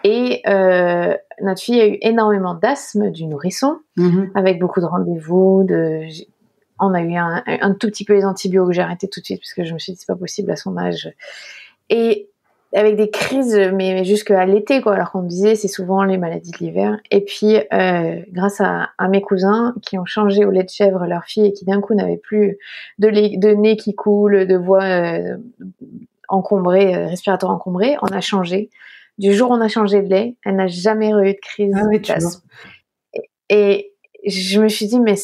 Et notre fille a eu énormément d'asthme du nourrisson, avec beaucoup de rendez-vous. On a eu un tout petit peu les antibiotiques que j'ai arrêté tout de suite parce que je me suis dit c'est pas possible à son âge. Et avec des crises, mais jusqu'à l'été, quoi. Alors qu'on me disait, c'est souvent les maladies de l'hiver. Et puis, grâce à mes cousins qui ont changé au lait de chèvre leur fille et qui d'un coup n'avaient plus de nez qui coule, de voix encombrée, respiratoire encombré, on a changé. Du jour où on a changé de lait, elle n'a jamais eu de crise d'asthme. Et je me suis dit, mais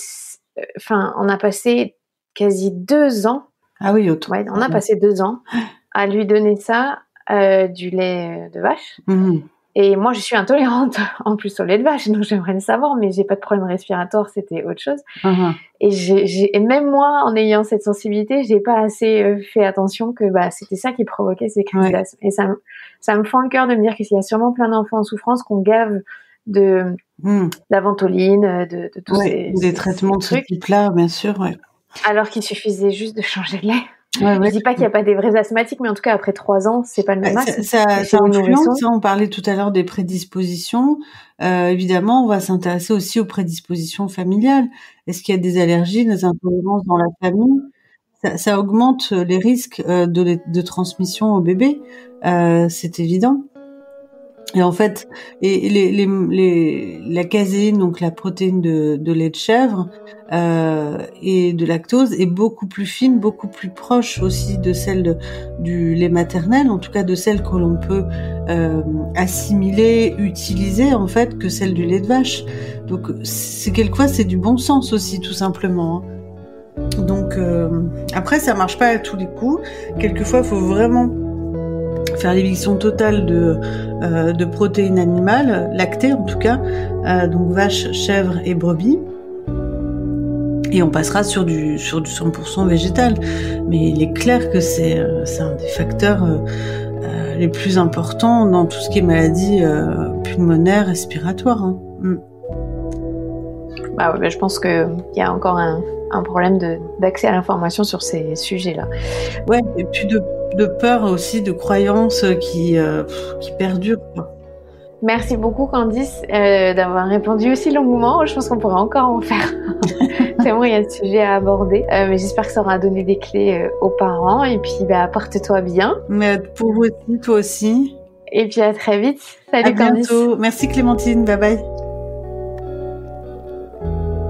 on a passé quasi 2 ans. Ah oui, autant. Ouais, on a passé 2 ans à lui donner ça. Du lait de vache. Et moi, je suis intolérante en plus au lait de vache, donc j'aimerais le savoir, mais j'ai pas de problème respiratoire, c'était autre chose. Et même moi, en ayant cette sensibilité, j'ai pas assez fait attention que c'était ça qui provoquait ces crises d'asthme. Et ça me fend le cœur de me dire qu'il y a sûrement plein d'enfants en souffrance qu'on gave de la ventoline, de tous des traitements de ce type-là, bien sûr. Ouais. Alors qu'il suffisait juste de changer de lait. Je dis pas qu'il n'y a pas des vrais asthmatiques, mais en tout cas, après 3 ans, c'est pas le même asthme. Ça influence, on parlait tout à l'heure des prédispositions. Évidemment, on va s'intéresser aussi aux prédispositions familiales. Est-ce qu'il y a des allergies, des intolérances dans la famille? Ça augmente les risques de transmission au bébé, c'est évident. Et en fait, la caséine, donc la protéine de lait de chèvre et de lactose, est beaucoup plus fine, beaucoup plus proche aussi de celle du lait maternel, en tout cas de celle que l'on peut assimiler, utiliser en fait, que celle du lait de vache. Donc quelquefois c'est du bon sens aussi, tout simplement. Donc après ça marche pas à tous les coups. Quelquefois il faut vraiment faire l'éviction totale de protéines animales, lactées en tout cas, donc vache, chèvre et brebis. Et on passera sur du 100% végétal. Mais il est clair que c'est un des facteurs les plus importants dans tout ce qui est maladie pulmonaire, respiratoire. Hein. Bah ouais, je pense qu'il y a encore un problème d'accès à l'information sur ces sujets-là. Ouais, et puis de peur aussi, de croyances qui perdurent. Merci beaucoup Candice d'avoir répondu aussi longuement. Je pense qu'on pourrait encore en faire. Tellement il y a de sujets à aborder. Mais j'espère que ça aura donné des clés aux parents. Et puis porte-toi bien. Mais pour vous aussi, toi aussi. Et puis à très vite. Salut Candice. À bientôt. Merci Clémentine. Bye bye.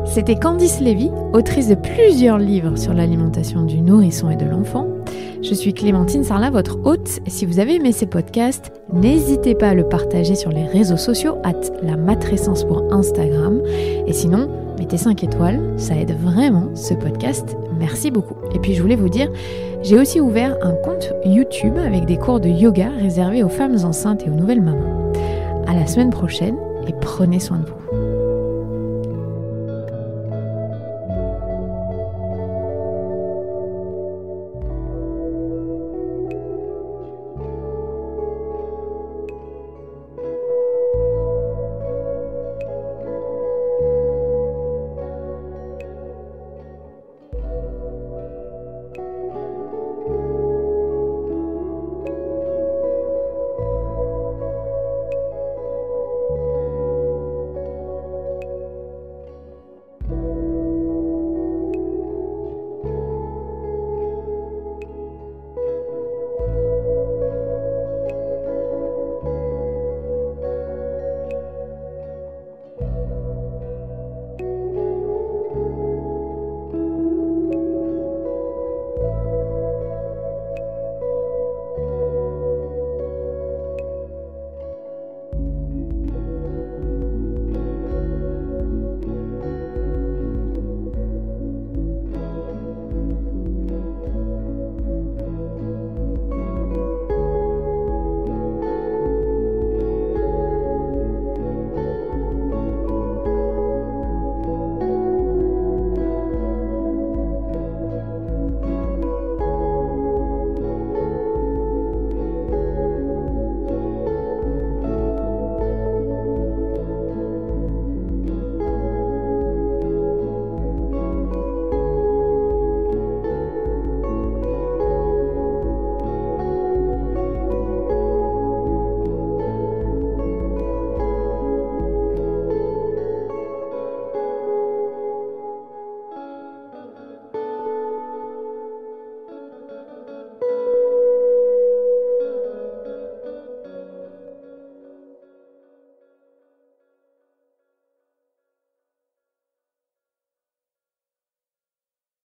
C'était Candice Lévy, autrice de plusieurs livres sur l'alimentation du nourrisson et de l'enfant. Je suis Clémentine Sarlat, votre hôte. Si vous avez aimé ces podcasts, n'hésitez pas à le partager sur les réseaux sociaux @lamatrescence pour Instagram. Et sinon, mettez 5 étoiles, ça aide vraiment ce podcast. Merci beaucoup. Et puis je voulais vous dire, j'ai aussi ouvert un compte YouTube avec des cours de yoga réservés aux femmes enceintes et aux nouvelles mamans. À la semaine prochaine et prenez soin de vous.